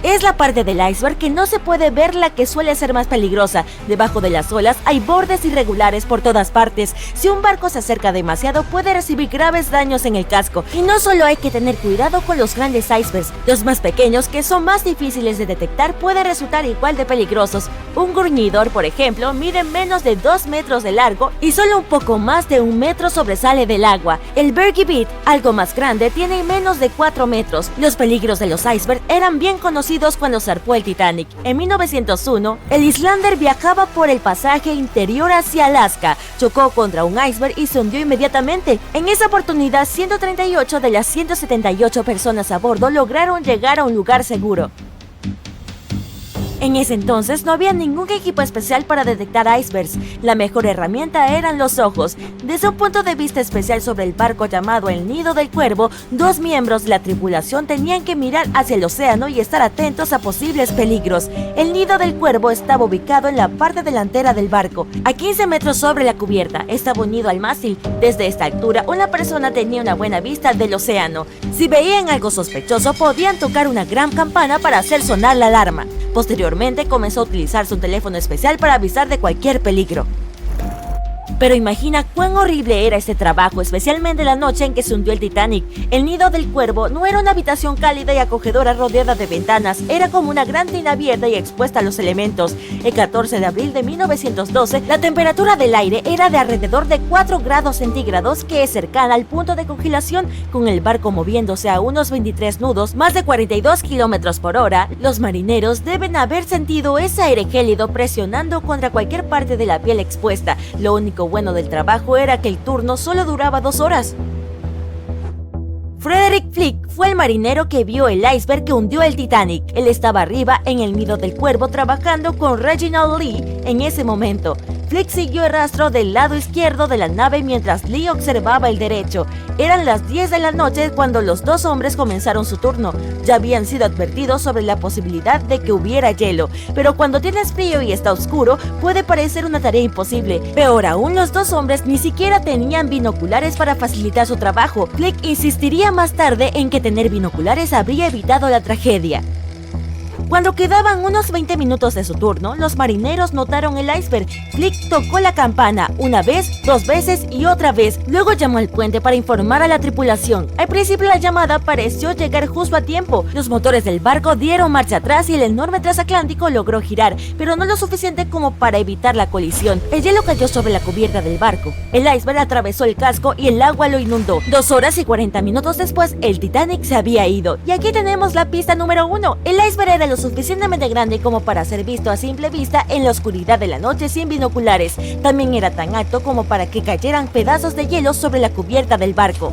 Es la parte del iceberg que no se puede ver la que suele ser más peligrosa. Debajo de las olas hay bordes irregulares por todas partes. Si un barco se acerca demasiado, puede recibir graves daños en el casco. Y no solo hay que tener cuidado con los grandes icebergs, los más pequeños, que son más difíciles de detectar, pueden resultar igual de peligrosos. Un gruñidor, por ejemplo, mide menos de 2 metros de largo y solo un poco más de 1 metro sobresale del agua. El Bergy Beat, algo más grande, tiene menos de 4 metros. Los peligros de los icebergs eran bien conocidos cuando zarpó el Titanic. En 1901, el Islander viajaba por el pasaje interior hacia Alaska, chocó contra un iceberg y se hundió inmediatamente. En esa oportunidad, 138 de las 178 personas a bordo lograron llegar a un lugar seguro. En ese entonces no había ningún equipo especial para detectar icebergs. La mejor herramienta eran los ojos. Desde un punto de vista especial sobre el barco llamado el Nido del Cuervo, 2 miembros de la tripulación tenían que mirar hacia el océano y estar atentos a posibles peligros. El Nido del Cuervo estaba ubicado en la parte delantera del barco, a 15 metros sobre la cubierta. Estaba unido al mástil. Desde esta altura, una persona tenía una buena vista del océano. Si veían algo sospechoso, podían tocar una gran campana para hacer sonar la alarma. Posteriormente comenzó a utilizar su teléfono especial para avisar de cualquier peligro. Pero imagina cuán horrible era este trabajo, especialmente la noche en que se hundió el Titanic. El Nido del Cuervo no era una habitación cálida y acogedora rodeada de ventanas, era como una gran tina abierta y expuesta a los elementos. El 14 de abril de 1912, la temperatura del aire era de alrededor de 4 grados centígrados, que es cercana al punto de congelación. Con el barco moviéndose a unos 23 nudos, más de 42 kilómetros por hora, los marineros deben haber sentido ese aire gélido presionando contra cualquier parte de la piel expuesta. Lo único bueno del trabajo era que el turno solo duraba 2 horas. Frederick Flick fue el marinero que vio el iceberg que hundió el Titanic. Él estaba arriba en el Nido del Cuervo trabajando con Reginald Lee en ese momento. Flick siguió el rastro del lado izquierdo de la nave mientras Lee observaba el derecho. Eran las 10 de la noche cuando los 2 hombres comenzaron su turno. Ya habían sido advertidos sobre la posibilidad de que hubiera hielo, pero cuando tienes frío y está oscuro, puede parecer una tarea imposible. Peor aún, los 2 hombres ni siquiera tenían binoculares para facilitar su trabajo. Flick insistiría más tarde en que tener binoculares habría evitado la tragedia. Cuando quedaban unos 20 minutos de su turno, los marineros notaron el iceberg. Flick tocó la campana, una vez, 2 veces y otra vez. Luego llamó al puente para informar a la tripulación. Al principio la llamada pareció llegar justo a tiempo. Los motores del barco dieron marcha atrás y el enorme transatlántico logró girar, pero no lo suficiente como para evitar la colisión. El hielo cayó sobre la cubierta del barco. El iceberg atravesó el casco y el agua lo inundó. 2 horas y 40 minutos después, el Titanic se había ido. Y aquí tenemos la pista número 1. El iceberg era lo suficientemente grande como para ser visto a simple vista en la oscuridad de la noche sin binoculares. También era tan alto como para que cayeran pedazos de hielo sobre la cubierta del barco.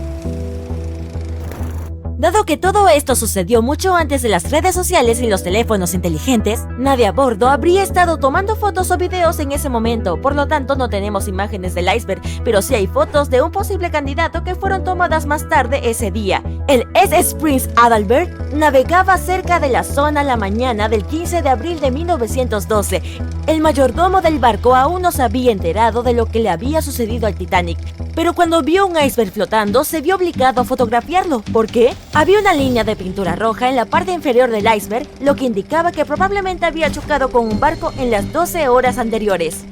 Dado que todo esto sucedió mucho antes de las redes sociales y los teléfonos inteligentes, nadie a bordo habría estado tomando fotos o videos en ese momento, por lo tanto no tenemos imágenes del iceberg, pero sí hay fotos de un posible candidato que fueron tomadas más tarde ese día. El SS Prince Adalbert navegaba cerca de la zona la mañana del 15 de abril de 1912. El mayordomo del barco aún no se había enterado de lo que le había sucedido al Titanic, pero cuando vio un iceberg flotando se vio obligado a fotografiarlo. ¿Por qué? Había una línea de pintura roja en la parte inferior del iceberg, lo que indicaba que probablemente había chocado con un barco en las 12 horas anteriores.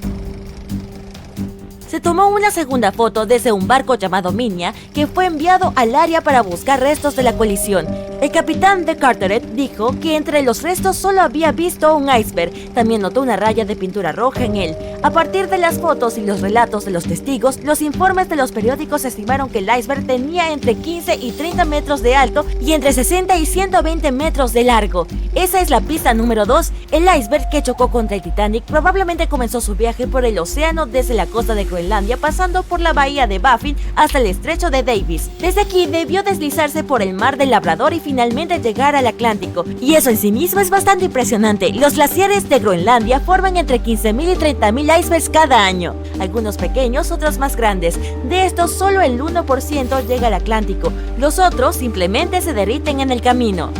Se tomó una segunda foto desde un barco llamado Minya, que fue enviado al área para buscar restos de la colisión. El capitán de Carteret dijo que entre los restos solo había visto un iceberg. También notó una raya de pintura roja en él. A partir de las fotos y los relatos de los testigos, los informes de los periódicos estimaron que el iceberg tenía entre 15 y 30 metros de alto y entre 60 y 120 metros de largo. Esa es la pista número 2. El iceberg que chocó contra el Titanic probablemente comenzó su viaje por el océano desde la costa de Groenlandia, pasando por la bahía de Baffin hasta el estrecho de Davis. Desde aquí debió deslizarse por el mar del Labrador y finalmente llegar al Atlántico. Y eso en sí mismo es bastante impresionante. Los glaciares de Groenlandia forman entre 15.000 y 30.000 icebergs cada año. Algunos pequeños, otros más grandes. De estos, solo el 1% llega al Atlántico. Los otros simplemente se derriten en el camino.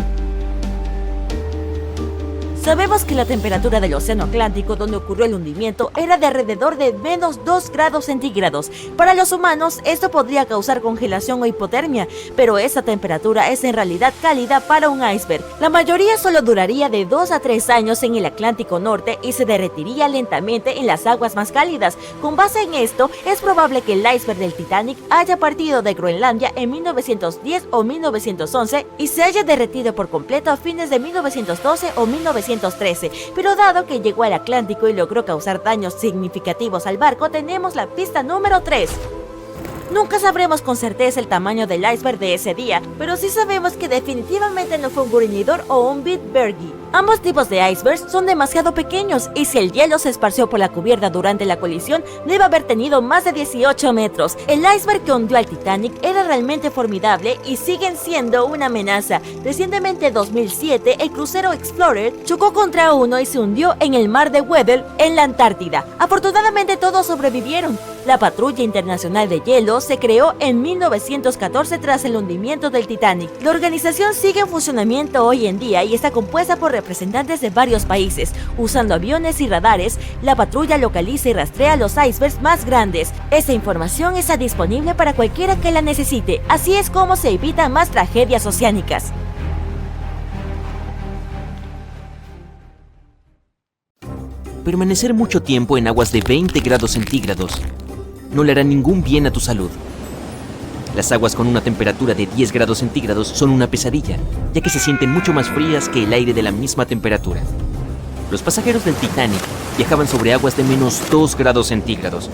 Sabemos que la temperatura del océano Atlántico donde ocurrió el hundimiento era de alrededor de menos 2 grados centígrados. Para los humanos esto podría causar congelación o hipotermia, pero esa temperatura es en realidad cálida para un iceberg. La mayoría solo duraría de 2 a 3 años en el Atlántico Norte y se derretiría lentamente en las aguas más cálidas. Con base en esto, es probable que el iceberg del Titanic haya partido de Groenlandia en 1910 o 1911 y se haya derretido por completo a fines de 1912 o 1913, pero dado que llegó al Atlántico y logró causar daños significativos al barco, tenemos la pista número 3. Nunca sabremos con certeza el tamaño del iceberg de ese día, pero sí sabemos que definitivamente no fue un gruñidor o un Bitbergi. Ambos tipos de icebergs son demasiado pequeños y si el hielo se esparció por la cubierta durante la colisión, debe haber tenido más de 18 metros. El iceberg que hundió al Titanic era realmente formidable y siguen siendo una amenaza. Recientemente, en 2007, el crucero Explorer chocó contra uno y se hundió en el mar de Weddell, en la Antártida. Afortunadamente todos sobrevivieron. La Patrulla Internacional de Hielo se creó en 1914 tras el hundimiento del Titanic. La organización sigue en funcionamiento hoy en día y está compuesta por representantes de varios países. Usando aviones y radares, la patrulla localiza y rastrea los icebergs más grandes. Esta información está disponible para cualquiera que la necesite. Así es como se evitan más tragedias oceánicas. Permanecer mucho tiempo en aguas de 20 grados centígrados no le hará ningún bien a tu salud. Las aguas con una temperatura de 10 grados centígrados son una pesadilla, ya que se sienten mucho más frías que el aire de la misma temperatura. Los pasajeros del Titanic viajaban sobre aguas de menos 2 grados centígrados.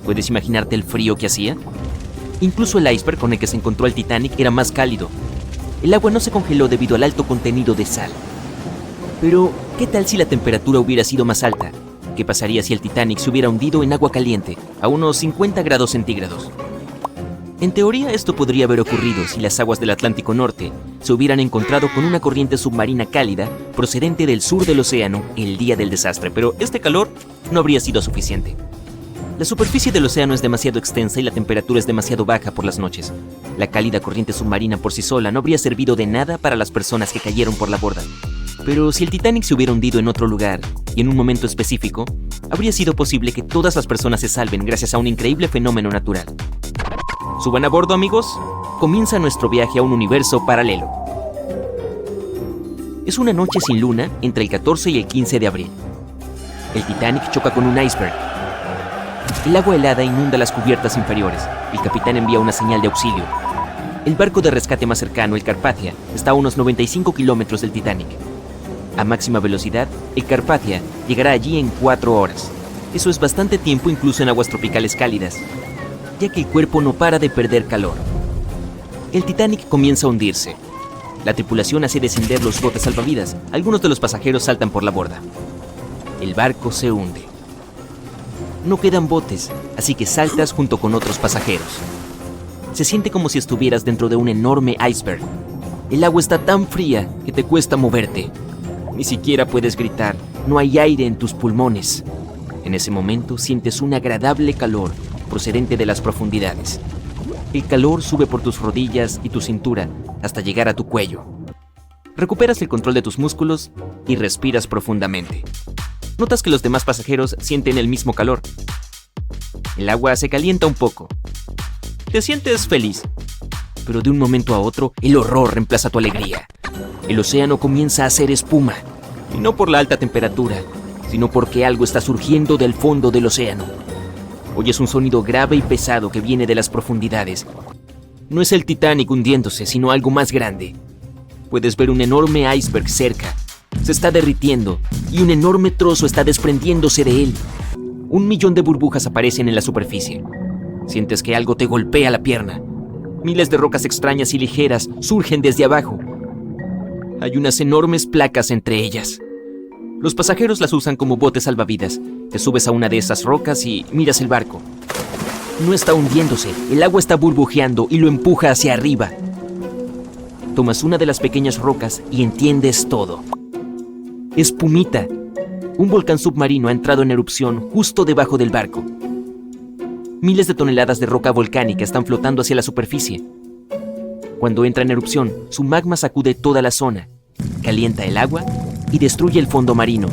¿Puedes imaginarte el frío que hacía? Incluso el iceberg con el que se encontró el Titanic era más cálido. El agua no se congeló debido al alto contenido de sal. Pero, ¿qué tal si la temperatura hubiera sido más alta? ¿Qué pasaría si el Titanic se hubiera hundido en agua caliente, a unos 50 grados centígrados? En teoría, esto podría haber ocurrido si las aguas del Atlántico Norte se hubieran encontrado con una corriente submarina cálida procedente del sur del océano el día del desastre, pero este calor no habría sido suficiente. La superficie del océano es demasiado extensa y la temperatura es demasiado baja por las noches. La cálida corriente submarina por sí sola no habría servido de nada para las personas que cayeron por la borda. Pero si el Titanic se hubiera hundido en otro lugar y en un momento específico, habría sido posible que todas las personas se salven gracias a un increíble fenómeno natural. Suban a bordo, amigos. Comienza nuestro viaje a un universo paralelo. Es una noche sin luna entre el 14 y el 15 de abril. El Titanic choca con un iceberg. El agua helada inunda las cubiertas inferiores. El capitán envía una señal de auxilio. El barco de rescate más cercano, el Carpathia, está a unos 95 kilómetros del Titanic. A máxima velocidad, el Carpathia llegará allí en 4 horas. Eso es bastante tiempo incluso en aguas tropicales cálidas, ya que el cuerpo no para de perder calor. El Titanic comienza a hundirse. La tripulación hace descender los botes salvavidas. Algunos de los pasajeros saltan por la borda. El barco se hunde. No quedan botes, así que saltas junto con otros pasajeros. Se siente como si estuvieras dentro de un enorme iceberg. El agua está tan fría que te cuesta moverte. Ni siquiera puedes gritar, no hay aire en tus pulmones. En ese momento sientes un agradable calor procedente de las profundidades. El calor sube por tus rodillas y tu cintura hasta llegar a tu cuello. Recuperas el control de tus músculos y respiras profundamente. Notas que los demás pasajeros sienten el mismo calor. El agua se calienta un poco. Te sientes feliz, pero de un momento a otro el horror reemplaza tu alegría. El océano comienza a hacer espuma, y no por la alta temperatura, sino porque algo está surgiendo del fondo del océano. Oyes un sonido grave y pesado que viene de las profundidades. No es el Titanic hundiéndose, sino algo más grande. Puedes ver un enorme iceberg cerca. Se está derritiendo y un enorme trozo está desprendiéndose de él. 1.000.000 de burbujas aparecen en la superficie. Sientes que algo te golpea la pierna. Miles de rocas extrañas y ligeras surgen desde abajo. Hay unas enormes placas entre ellas. Los pasajeros las usan como botes salvavidas. Te subes a una de esas rocas y miras el barco. No está hundiéndose, el agua está burbujeando y lo empuja hacia arriba. Tomas una de las pequeñas rocas y entiendes todo. Es Pumita. Un volcán submarino ha entrado en erupción justo debajo del barco. Miles de toneladas de roca volcánica están flotando hacia la superficie. Cuando entra en erupción, su magma sacude toda la zona, calienta el agua y destruye el fondo marino.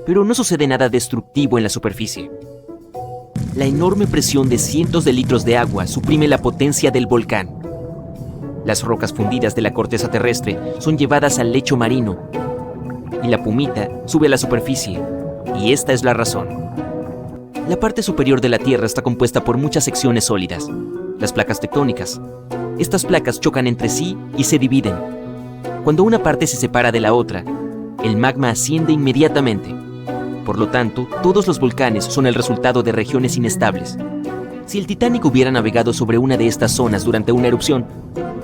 Pero no sucede nada destructivo en la superficie. La enorme presión de cientos de litros de agua suprime la potencia del volcán. Las rocas fundidas de la corteza terrestre son llevadas al lecho marino y la Pumita sube a la superficie, y esta es la razón. La parte superior de la Tierra está compuesta por muchas secciones sólidas, las placas tectónicas. Estas placas chocan entre sí y se dividen. Cuando una parte se separa de la otra, el magma asciende inmediatamente. Por lo tanto, todos los volcanes son el resultado de regiones inestables. Si el Titanic hubiera navegado sobre una de estas zonas durante una erupción,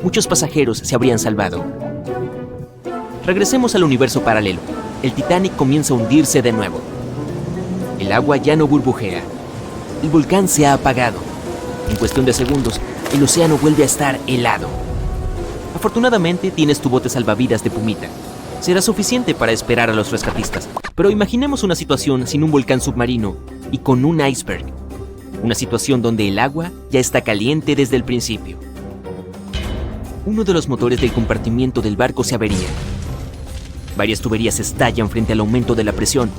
muchos pasajeros se habrían salvado. Regresemos al universo paralelo. El Titanic comienza a hundirse de nuevo. El agua ya no burbujea. El volcán se ha apagado. En cuestión de segundos, el océano vuelve a estar helado. Afortunadamente, tienes tu bote salvavidas de Pumita. Será suficiente para esperar a los rescatistas. Pero imaginemos una situación sin un volcán submarino y con un iceberg. Una situación donde el agua ya está caliente desde el principio. Uno de los motores del compartimiento del barco se avería. Varias tuberías estallan frente al aumento de la presión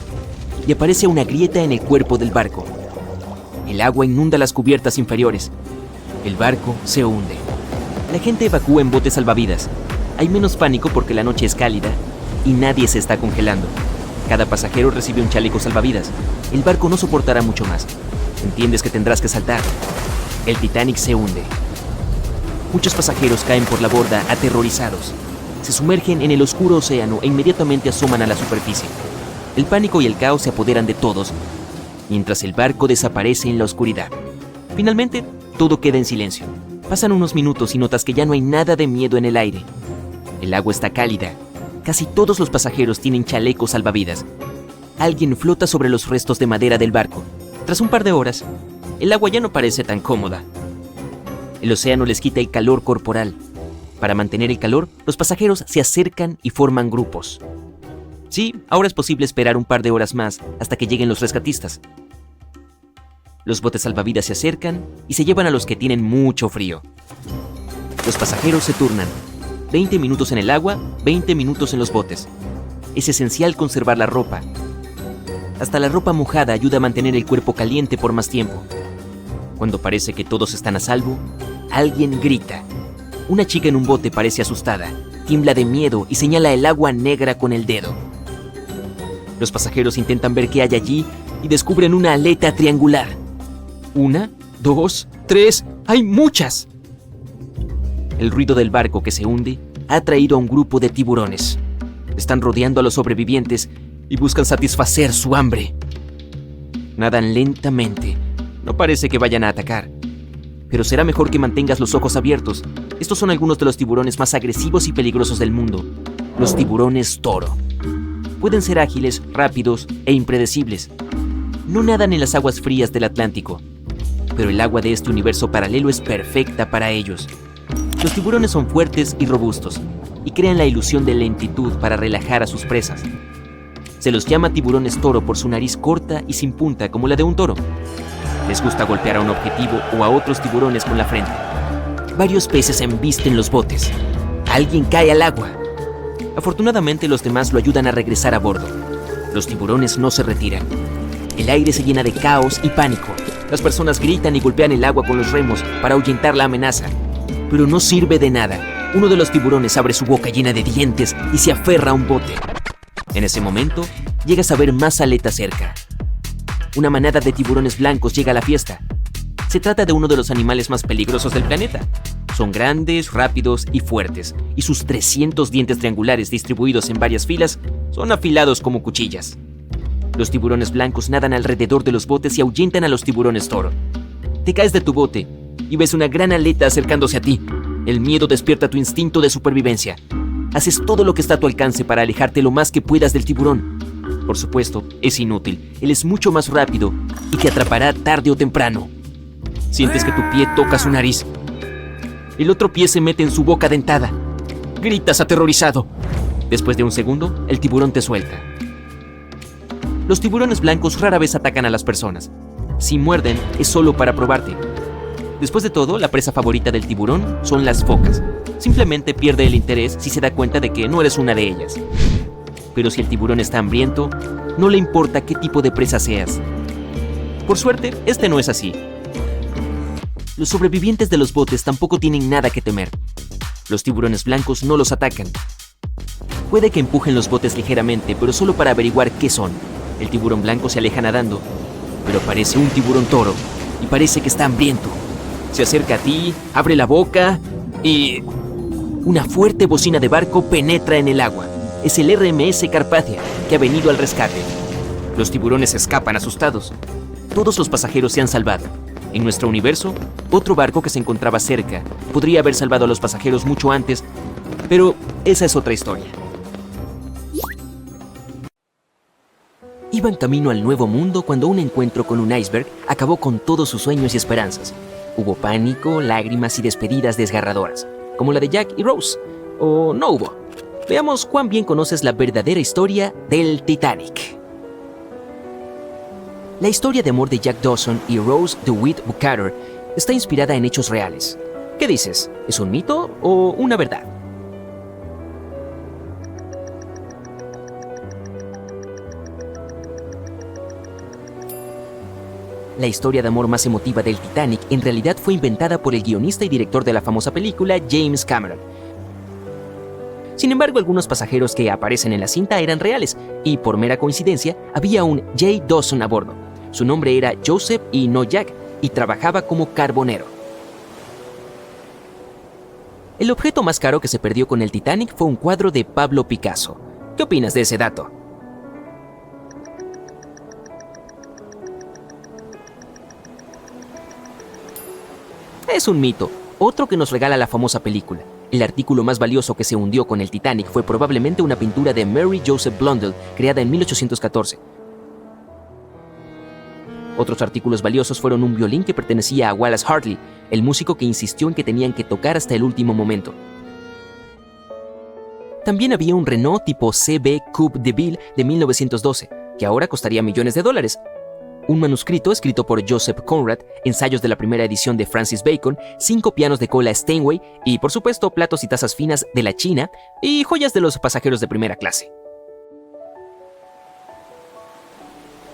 y aparece una grieta en el cuerpo del barco. El agua inunda las cubiertas inferiores. El barco se hunde. La gente evacúa en botes salvavidas. Hay menos pánico porque la noche es cálida y nadie se está congelando. Cada pasajero recibe un chaleco salvavidas. El barco no soportará mucho más. Entiendes que tendrás que saltar. El Titanic se hunde. Muchos pasajeros caen por la borda aterrorizados. Se sumergen en el oscuro océano e inmediatamente asoman a la superficie. El pánico y el caos se apoderan de todos, mientras el barco desaparece en la oscuridad. Finalmente, todo queda en silencio. Pasan unos minutos y notas que ya no hay nada de miedo en el aire. El agua está cálida. Casi todos los pasajeros tienen chalecos salvavidas. Alguien flota sobre los restos de madera del barco. Tras un par de horas, el agua ya no parece tan cómoda. El océano les quita el calor corporal. Para mantener el calor, los pasajeros se acercan y forman grupos. Sí, ahora es posible esperar un par de horas más hasta que lleguen los rescatistas. Los botes salvavidas se acercan y se llevan a los que tienen mucho frío. Los pasajeros se turnan. 20 minutos en el agua, 20 minutos en los botes. Es esencial conservar la ropa. Hasta la ropa mojada ayuda a mantener el cuerpo caliente por más tiempo. Cuando parece que todos están a salvo, alguien grita. Una chica en un bote parece asustada, tiembla de miedo y señala el agua negra con el dedo. Los pasajeros intentan ver qué hay allí y descubren una aleta triangular. 1, 2, 3, ¡hay muchas! El ruido del barco que se hunde ha atraído a un grupo de tiburones. Están rodeando a los sobrevivientes y buscan satisfacer su hambre. Nadan lentamente. No parece que vayan a atacar. Pero será mejor que mantengas los ojos abiertos. Estos son algunos de los tiburones más agresivos y peligrosos del mundo. Los tiburones toro. Pueden ser ágiles, rápidos e impredecibles. No nadan en las aguas frías del Atlántico, pero el agua de este universo paralelo es perfecta para ellos. Los tiburones son fuertes y robustos, y crean la ilusión de lentitud para relajar a sus presas. Se los llama tiburones toro por su nariz corta y sin punta como la de un toro. Les gusta golpear a un objetivo o a otros tiburones con la frente. Varios peces embisten los botes. Alguien cae al agua. Afortunadamente, los demás lo ayudan a regresar a bordo. Los tiburones no se retiran. El aire se llena de caos y pánico. Las personas gritan y golpean el agua con los remos para ahuyentar la amenaza. Pero no sirve de nada. Uno de los tiburones abre su boca llena de dientes y se aferra a un bote. En ese momento, llegas a ver más aletas cerca. Una manada de tiburones blancos llega a la fiesta. Se trata de uno de los animales más peligrosos del planeta. Son grandes, rápidos y fuertes, y sus 300 dientes triangulares distribuidos en varias filas son afilados como cuchillas. Los tiburones blancos nadan alrededor de los botes y ahuyentan a los tiburones toro. Te caes de tu bote y ves una gran aleta acercándose a ti. El miedo despierta tu instinto de supervivencia. Haces todo lo que está a tu alcance para alejarte lo más que puedas del tiburón. Por supuesto, es inútil. Él es mucho más rápido y te atrapará tarde o temprano. Sientes que tu pie toca su nariz. El otro pie se mete en su boca dentada. Gritas aterrorizado. Después de un segundo, el tiburón te suelta. Los tiburones blancos rara vez atacan a las personas. Si muerden, es solo para probarte. Después de todo, la presa favorita del tiburón son las focas. Simplemente pierde el interés si se da cuenta de que no eres una de ellas. Pero si el tiburón está hambriento, no le importa qué tipo de presa seas. Por suerte, este no es así. Los sobrevivientes de los botes tampoco tienen nada que temer. Los tiburones blancos no los atacan. Puede que empujen los botes ligeramente, pero solo para averiguar qué son. El tiburón blanco se aleja nadando, pero parece un tiburón toro y parece que está hambriento. Se acerca a ti, abre la boca y... una fuerte bocina de barco penetra en el agua. Es el RMS Carpathia, que ha venido al rescate. Los tiburones escapan asustados. Todos los pasajeros se han salvado. En nuestro universo, otro barco que se encontraba cerca podría haber salvado a los pasajeros mucho antes, pero esa es otra historia. Iban camino al Nuevo Mundo cuando un encuentro con un iceberg acabó con todos sus sueños y esperanzas. Hubo pánico, lágrimas y despedidas desgarradoras, como la de Jack y Rose. ¿O no hubo? Veamos cuán bien conoces la verdadera historia del Titanic. La historia de amor de Jack Dawson y Rose DeWitt Bukater está inspirada en hechos reales. ¿Qué dices? ¿Es un mito o una verdad? La historia de amor más emotiva del Titanic en realidad fue inventada por el guionista y director de la famosa película, James Cameron. Sin embargo, algunos pasajeros que aparecen en la cinta eran reales, y por mera coincidencia, había un J. Dawson a bordo. Su nombre era Joseph y no Jack, y trabajaba como carbonero. El objeto más caro que se perdió con el Titanic fue un cuadro de Pablo Picasso. ¿Qué opinas de ese dato? Es un mito, otro que nos regala la famosa película. El artículo más valioso que se hundió con el Titanic fue probablemente una pintura de Mary Joseph Blundell, creada en 1814. Otros artículos valiosos fueron un violín que pertenecía a Wallace Hartley, el músico que insistió en que tenían que tocar hasta el último momento. También había un Renault tipo CB Coupe de Ville de 1912, que ahora costaría millones de dólares. Un manuscrito escrito por Joseph Conrad, ensayos de la primera edición de Francis Bacon, 5 pianos de cola Steinway y, por supuesto, platos y tazas finas de la China y joyas de los pasajeros de primera clase.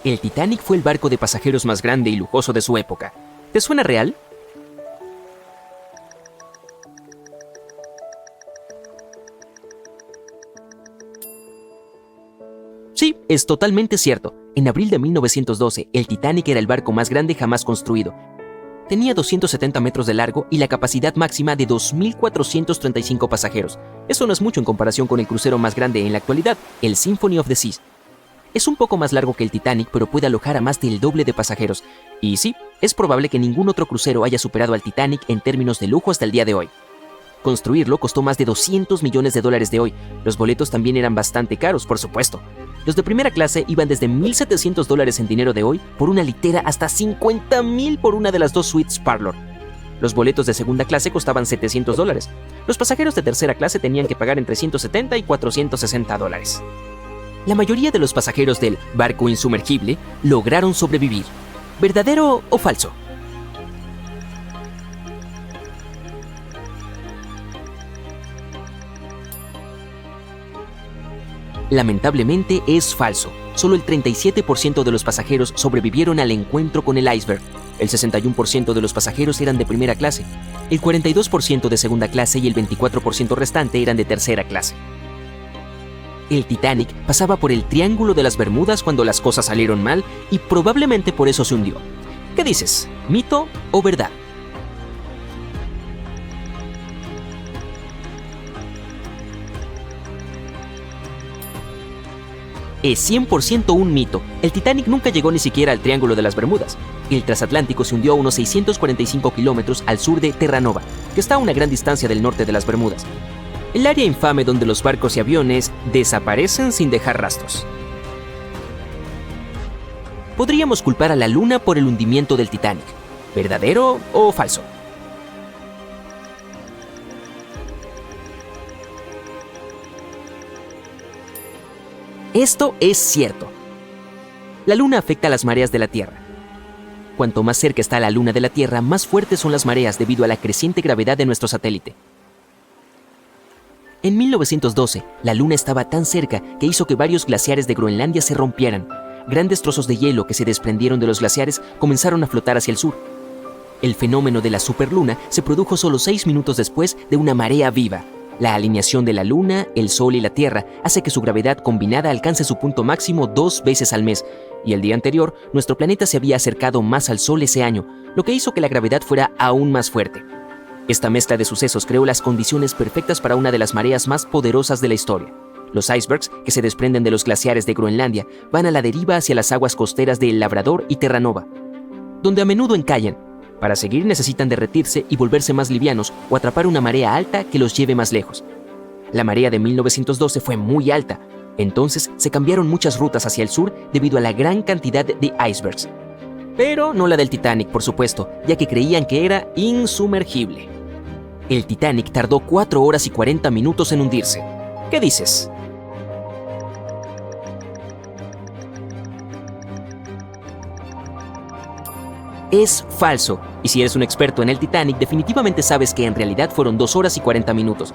El Titanic fue el barco de pasajeros más grande y lujoso de su época. ¿Te suena real? Sí, es totalmente cierto. En abril de 1912, el Titanic era el barco más grande jamás construido. Tenía 270 metros de largo y la capacidad máxima de 2.435 pasajeros. Eso no es mucho en comparación con el crucero más grande en la actualidad, el Symphony of the Seas. Es un poco más largo que el Titanic, pero puede alojar a más del doble de pasajeros. Y sí, es probable que ningún otro crucero haya superado al Titanic en términos de lujo hasta el día de hoy. Construirlo costó más de 200 millones de dólares de hoy. Los boletos también eran bastante caros, por supuesto. Los de primera clase iban desde $1,700 en dinero de hoy por una litera hasta $50,000 por una de las 2 suites Parlor. Los boletos de segunda clase costaban $700. Los pasajeros de tercera clase tenían que pagar entre $170 y $460. La mayoría de los pasajeros del barco insumergible lograron sobrevivir. ¿Verdadero o falso? Lamentablemente es falso. Solo el 37% de los pasajeros sobrevivieron al encuentro con el iceberg. El 61% de los pasajeros eran de primera clase, el 42% de segunda clase y el 24% restante eran de tercera clase. El Titanic pasaba por el Triángulo de las Bermudas cuando las cosas salieron mal y probablemente por eso se hundió. ¿Qué dices? ¿Mito o verdad? Es 100% un mito. El Titanic nunca llegó ni siquiera al Triángulo de las Bermudas. El transatlántico se hundió a unos 645 kilómetros al sur de Terranova, que está a una gran distancia del norte de las Bermudas. El área infame donde los barcos y aviones desaparecen sin dejar rastros. Podríamos culpar a la Luna por el hundimiento del Titanic. ¿Verdadero o falso? Esto es cierto. La Luna afecta a las mareas de la Tierra. Cuanto más cerca está la Luna de la Tierra, más fuertes son las mareas debido a la creciente gravedad de nuestro satélite. En 1912, la Luna estaba tan cerca que hizo que varios glaciares de Groenlandia se rompieran. Grandes trozos de hielo que se desprendieron de los glaciares comenzaron a flotar hacia el sur. El fenómeno de la superluna se produjo solo 6 minutos después de una marea viva. La alineación de la Luna, el Sol y la Tierra hace que su gravedad combinada alcance su punto máximo 2 veces al mes, y el día anterior, nuestro planeta se había acercado más al Sol ese año, lo que hizo que la gravedad fuera aún más fuerte. Esta mezcla de sucesos creó las condiciones perfectas para una de las mareas más poderosas de la historia. Los icebergs, que se desprenden de los glaciares de Groenlandia, van a la deriva hacia las aguas costeras de El Labrador y Terranova, donde a menudo encallan. Para seguir necesitan derretirse y volverse más livianos o atrapar una marea alta que los lleve más lejos. La marea de 1912 fue muy alta, entonces se cambiaron muchas rutas hacia el sur debido a la gran cantidad de icebergs. Pero no la del Titanic, por supuesto, ya que creían que era insumergible. El Titanic tardó 4 horas y 40 minutos en hundirse. ¿Qué dices? Es falso, y si eres un experto en el Titanic, definitivamente sabes que en realidad fueron 2 horas y 40 minutos.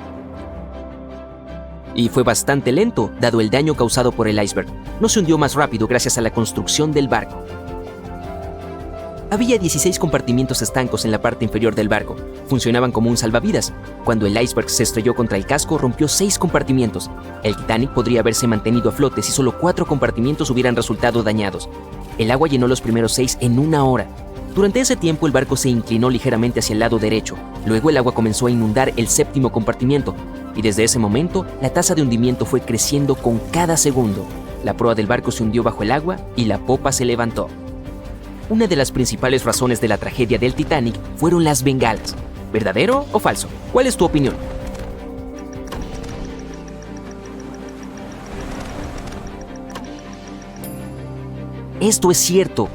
Y fue bastante lento, dado el daño causado por el iceberg. No se hundió más rápido gracias a la construcción del barco. Había 16 compartimientos estancos en la parte inferior del barco. Funcionaban como un salvavidas. Cuando el iceberg se estrelló contra el casco, rompió 6 compartimientos. El Titanic podría haberse mantenido a flote si solo 4 compartimientos hubieran resultado dañados. El agua llenó los primeros 6 en 1 hora. Durante ese tiempo el barco se inclinó ligeramente hacia el lado derecho. Luego el agua comenzó a inundar el 7º compartimiento. Y desde ese momento, la tasa de hundimiento fue creciendo con cada segundo. La proa del barco se hundió bajo el agua y la popa se levantó. Una de las principales razones de la tragedia del Titanic fueron las bengalas. ¿Verdadero o falso? ¿Cuál es tu opinión? Esto es cierto.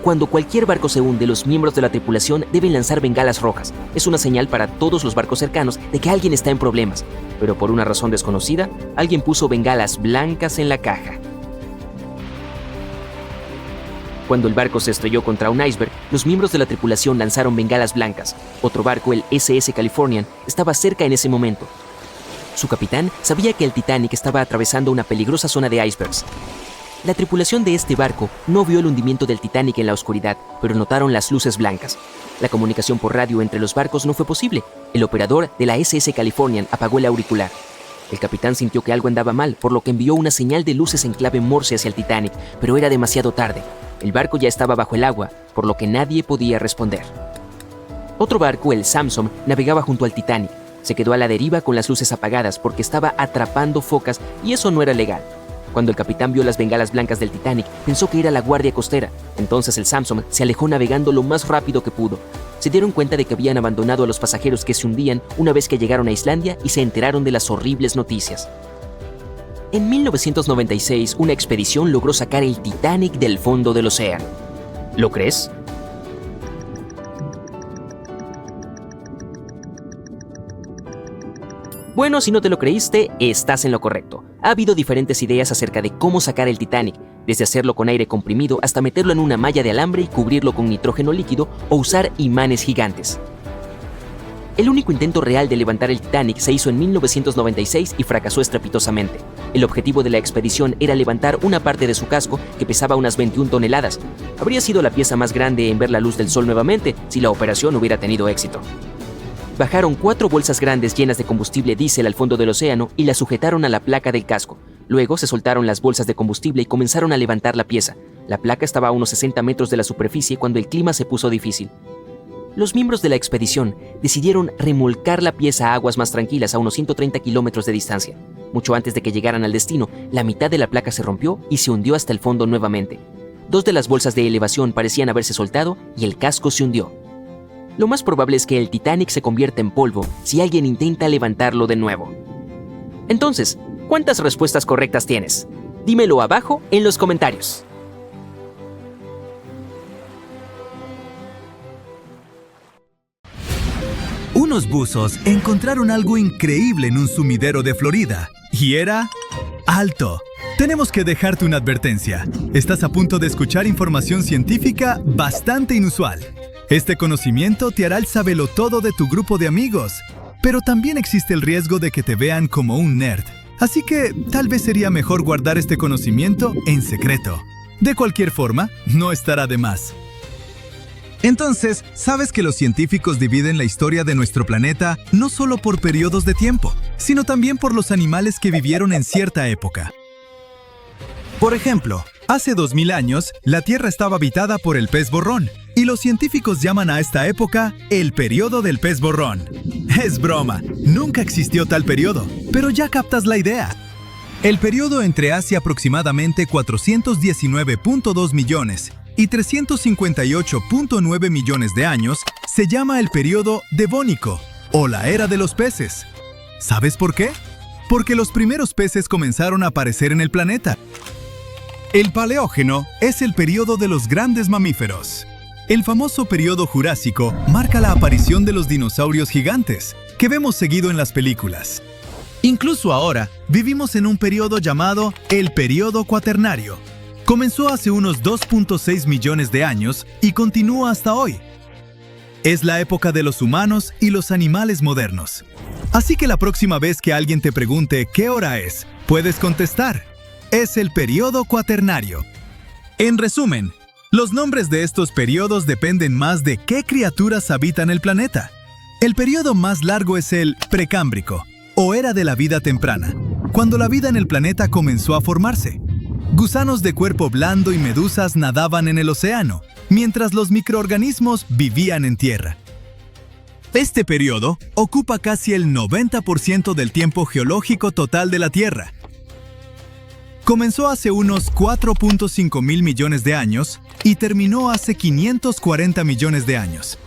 Cuando cualquier barco se hunde, los miembros de la tripulación deben lanzar bengalas rojas. Es una señal para todos los barcos cercanos de que alguien está en problemas. Pero por una razón desconocida, alguien puso bengalas blancas en la caja. Cuando el barco se estrelló contra un iceberg, los miembros de la tripulación lanzaron bengalas blancas. Otro barco, el SS Californian, estaba cerca en ese momento. Su capitán sabía que el Titanic estaba atravesando una peligrosa zona de icebergs. La tripulación de este barco no vio el hundimiento del Titanic en la oscuridad, pero notaron las luces blancas. La comunicación por radio entre los barcos no fue posible. El operador de la SS Californian apagó el auricular. El capitán sintió que algo andaba mal, por lo que envió una señal de luces en clave Morse hacia el Titanic, pero era demasiado tarde. El barco ya estaba bajo el agua, por lo que nadie podía responder. Otro barco, el Samson, navegaba junto al Titanic. Se quedó a la deriva con las luces apagadas porque estaba atrapando focas y eso no era legal. Cuando el capitán vio las bengalas blancas del Titanic, pensó que era la guardia costera. Entonces el Samson se alejó navegando lo más rápido que pudo. Se dieron cuenta de que habían abandonado a los pasajeros que se hundían una vez que llegaron a Islandia y se enteraron de las horribles noticias. En 1996, una expedición logró sacar el Titanic del fondo del océano. ¿Lo crees? Bueno, si no te lo creíste, estás en lo correcto. Ha habido diferentes ideas acerca de cómo sacar el Titanic, desde hacerlo con aire comprimido hasta meterlo en una malla de alambre y cubrirlo con nitrógeno líquido o usar imanes gigantes. El único intento real de levantar el Titanic se hizo en 1996 y fracasó estrepitosamente. El objetivo de la expedición era levantar una parte de su casco que pesaba unas 21 toneladas. Habría sido la pieza más grande en ver la luz del sol nuevamente si la operación hubiera tenido éxito. Bajaron 4 bolsas grandes llenas de combustible diésel al fondo del océano y las sujetaron a la placa del casco. Luego se soltaron las bolsas de combustible y comenzaron a levantar la pieza. La placa estaba a unos 60 metros de la superficie cuando el clima se puso difícil. Los miembros de la expedición decidieron remolcar la pieza a aguas más tranquilas a unos 130 kilómetros de distancia. Mucho antes de que llegaran al destino, la mitad de la placa se rompió y se hundió hasta el fondo nuevamente. 2 de las bolsas de elevación parecían haberse soltado y el casco se hundió. Lo más probable es que el Titanic se convierta en polvo si alguien intenta levantarlo de nuevo. Entonces, ¿cuántas respuestas correctas tienes? Dímelo abajo en los comentarios. Unos buzos encontraron algo increíble en un sumidero de Florida, y era alto. Tenemos que dejarte una advertencia. Estás a punto de escuchar información científica bastante inusual. Este conocimiento te hará el sabelotodo de tu grupo de amigos, pero también existe el riesgo de que te vean como un nerd. Así que tal vez sería mejor guardar este conocimiento en secreto. De cualquier forma, no estará de más. Entonces, ¿sabes que los científicos dividen la historia de nuestro planeta no solo por periodos de tiempo, sino también por los animales que vivieron en cierta época? Por ejemplo, hace 2000 años, la Tierra estaba habitada por el pez borrón, y los científicos llaman a esta época el periodo del pez borrón. Es broma, nunca existió tal periodo, pero ya captas la idea. El periodo entre hace aproximadamente 419.2 millones y 358.9 millones de años se llama el periodo Devónico, o la era de los peces. ¿Sabes por qué? Porque los primeros peces comenzaron a aparecer en el planeta. El Paleógeno es el periodo de los grandes mamíferos. El famoso periodo Jurásico marca la aparición de los dinosaurios gigantes, que vemos seguido en las películas. Incluso ahora, vivimos en un periodo llamado el periodo Cuaternario. Comenzó hace unos 2.6 millones de años y continúa hasta hoy. Es la época de los humanos y los animales modernos. Así que la próxima vez que alguien te pregunte qué hora es, puedes contestar: es el periodo Cuaternario. En resumen, los nombres de estos periodos dependen más de qué criaturas habitan el planeta. El periodo más largo es el Precámbrico, o era de la vida temprana, cuando la vida en el planeta comenzó a formarse. Gusanos de cuerpo blando y medusas nadaban en el océano, mientras los microorganismos vivían en tierra. Este periodo ocupa casi el 90% del tiempo geológico total de la Tierra. Comenzó hace unos 4.5 mil millones de años y terminó hace 540 millones de años.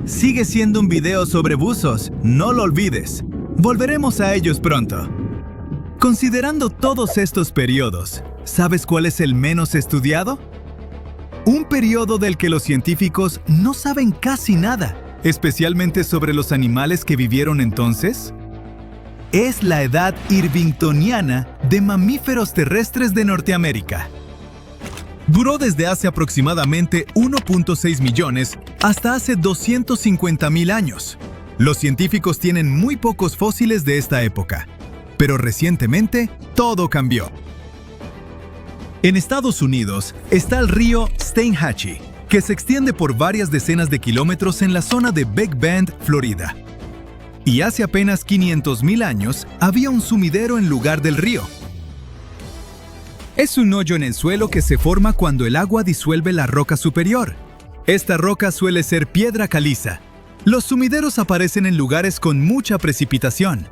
Sigue siendo un video sobre buzos, no lo olvides. Volveremos a ellos pronto. Considerando todos estos periodos, ¿sabes cuál es el menos estudiado? Un periodo del que los científicos no saben casi nada, especialmente sobre los animales que vivieron entonces. Es la edad irvingtoniana de mamíferos terrestres de Norteamérica. Duró desde hace aproximadamente 1.6 millones hasta hace 250.000 años. Los científicos tienen muy pocos fósiles de esta época. Pero recientemente, todo cambió. En Estados Unidos está el río Steinhatchee, que se extiende por varias decenas de kilómetros en la zona de Big Bend, Florida. Y hace apenas 500.000 años había un sumidero en lugar del río. Es un hoyo en el suelo que se forma cuando el agua disuelve la roca superior. Esta roca suele ser piedra caliza. Los sumideros aparecen en lugares con mucha precipitación.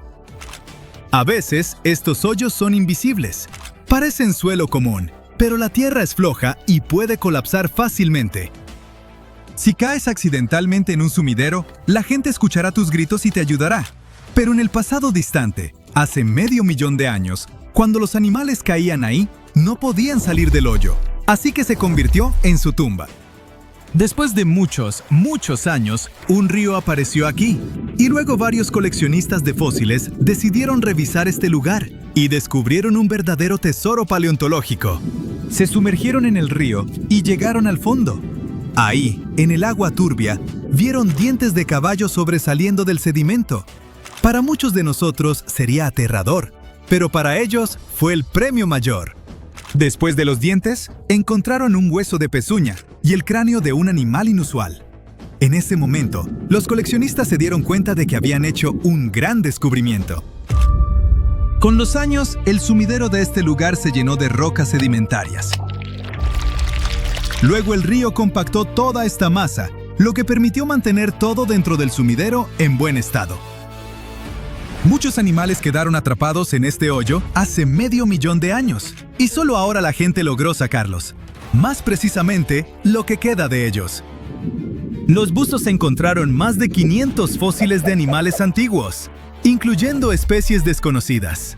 A veces, estos hoyos son invisibles. Parecen suelo común, pero la tierra es floja y puede colapsar fácilmente. Si caes accidentalmente en un sumidero, la gente escuchará tus gritos y te ayudará. Pero en el pasado distante, hace 500.000 de años, cuando los animales caían ahí, no podían salir del hoyo, así que se convirtió en su tumba. Después de muchos años, un río apareció aquí, y luego varios coleccionistas de fósiles decidieron revisar este lugar y descubrieron un verdadero tesoro paleontológico. Se sumergieron en el río y llegaron al fondo. Ahí, en el agua turbia, vieron dientes de caballo sobresaliendo del sedimento. Para muchos de nosotros sería aterrador, pero para ellos fue el premio mayor. Después de los dientes, encontraron un hueso de pezuña y el cráneo de un animal inusual. En ese momento, los coleccionistas se dieron cuenta de que habían hecho un gran descubrimiento. Con los años, el sumidero de este lugar se llenó de rocas sedimentarias. Luego el río compactó toda esta masa, lo que permitió mantener todo dentro del sumidero en buen estado. Muchos animales quedaron atrapados en este hoyo hace 500,000 de años, y solo ahora la gente logró sacarlos. Más precisamente, lo que queda de ellos. Los buzos encontraron más de 500 fósiles de animales antiguos, incluyendo especies desconocidas.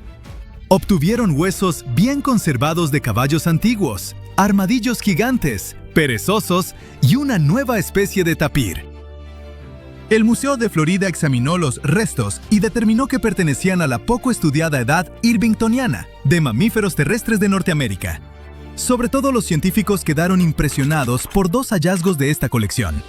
Obtuvieron huesos bien conservados de caballos antiguos, armadillos gigantes, perezosos y una nueva especie de tapir. El Museo de Florida examinó los restos y determinó que pertenecían a la poco estudiada edad irvingtoniana de mamíferos terrestres de Norteamérica. Sobre todo los científicos quedaron impresionados por 2 hallazgos de esta colección.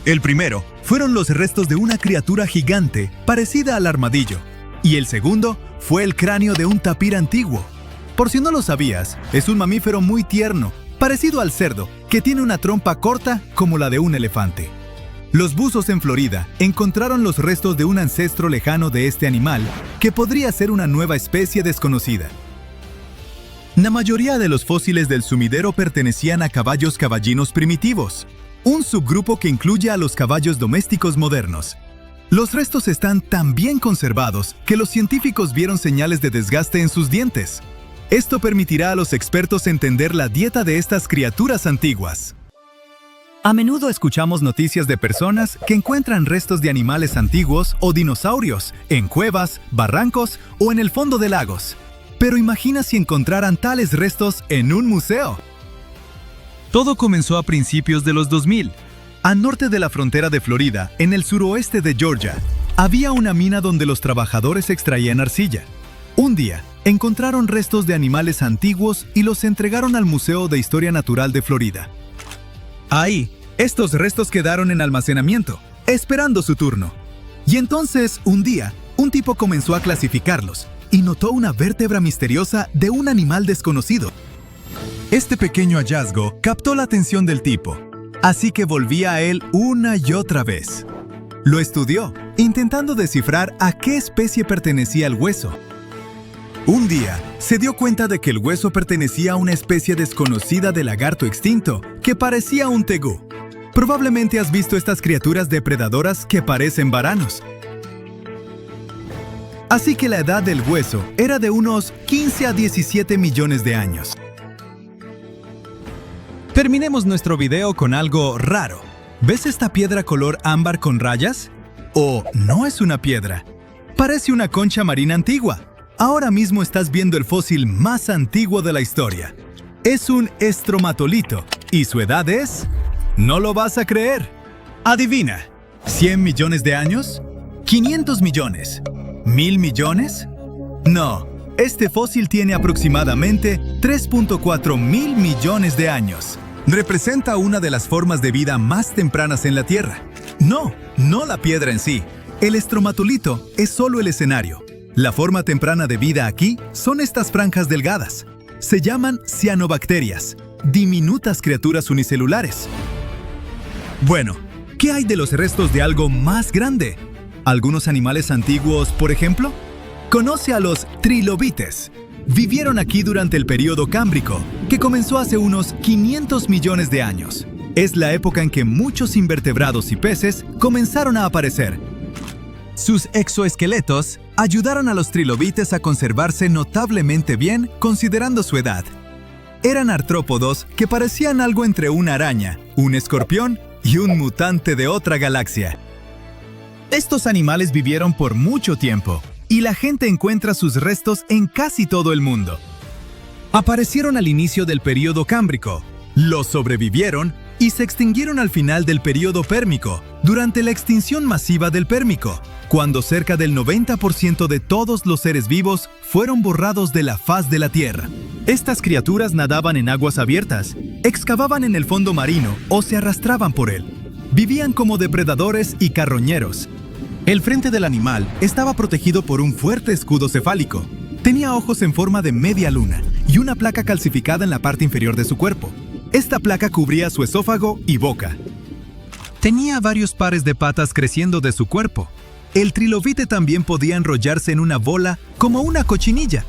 El primero fueron los restos de una criatura gigante parecida al armadillo, y el segundo fue el cráneo de un tapir antiguo. Por si no lo sabías, es un mamífero muy tierno, parecido al cerdo, que tiene una trompa corta como la de un elefante. Los buzos en Florida encontraron los restos de un ancestro lejano de este animal, que podría ser una nueva especie desconocida. La mayoría de los fósiles del sumidero pertenecían a caballos caballinos primitivos, un subgrupo que incluye a los caballos domésticos modernos. Los restos están tan bien conservados que los científicos vieron señales de desgaste en sus dientes. Esto permitirá a los expertos entender la dieta de estas criaturas antiguas. A menudo escuchamos noticias de personas que encuentran restos de animales antiguos o dinosaurios en cuevas, barrancos o en el fondo de lagos. Pero imagina si encontraran tales restos en un museo. Todo comenzó a principios de los 2000. Al norte de la frontera de Florida, en el suroeste de Georgia, había una mina donde los trabajadores extraían arcilla. Un día, encontraron restos de animales antiguos y los entregaron al Museo de Historia Natural de Florida. Ahí, estos restos quedaron en almacenamiento, esperando su turno. Y entonces, un día, un tipo comenzó a clasificarlos y notó una vértebra misteriosa de un animal desconocido. Este pequeño hallazgo captó la atención del tipo, así que volvía a él una y otra vez. Lo estudió, intentando descifrar a qué especie pertenecía el hueso. Un día, se dio cuenta de que el hueso pertenecía a una especie desconocida de lagarto extinto que parecía un tegú. Probablemente has visto estas criaturas depredadoras que parecen varanos. Así que la edad del hueso era de unos 15 a 17 millones de años. Terminemos nuestro video con algo raro. ¿Ves esta piedra color ámbar con rayas? ¿O no es una piedra? Parece una concha marina antigua. Ahora mismo estás viendo el fósil más antiguo de la historia. Es un estromatolito y su edad es... No lo vas a creer. Adivina. ¿100 millones de años? ¿500 millones? ¿1000 millones? No, este fósil tiene aproximadamente 3.4 mil millones de años. Representa una de las formas de vida más tempranas en la Tierra. No la piedra en sí. El estromatolito es solo el escenario. La forma temprana de vida aquí son estas franjas delgadas. Se llaman cianobacterias, diminutas criaturas unicelulares. Bueno, ¿qué hay de los restos de algo más grande? ¿Algunos animales antiguos, por ejemplo? Conoce a los trilobites. Vivieron aquí durante el período cámbrico, que comenzó hace unos 500 millones de años. Es la época en que muchos invertebrados y peces comenzaron a aparecer. Sus exoesqueletos ayudaron a los trilobites a conservarse notablemente bien considerando su edad. Eran artrópodos que parecían algo entre una araña, un escorpión y un mutante de otra galaxia. Estos animales vivieron por mucho tiempo, y la gente encuentra sus restos en casi todo el mundo. Aparecieron al inicio del período cámbrico, los sobrevivieron y se extinguieron al final del período Pérmico, durante la extinción masiva del Pérmico, cuando cerca del 90% de todos los seres vivos fueron borrados de la faz de la Tierra. Estas criaturas nadaban en aguas abiertas, excavaban en el fondo marino o se arrastraban por él. Vivían como depredadores y carroñeros. El frente del animal estaba protegido por un fuerte escudo cefálico. Tenía ojos en forma de media luna y una placa calcificada en la parte inferior de su cuerpo. Esta placa cubría su esófago y boca. Tenía varios pares de patas creciendo de su cuerpo. El trilobite también podía enrollarse en una bola como una cochinilla.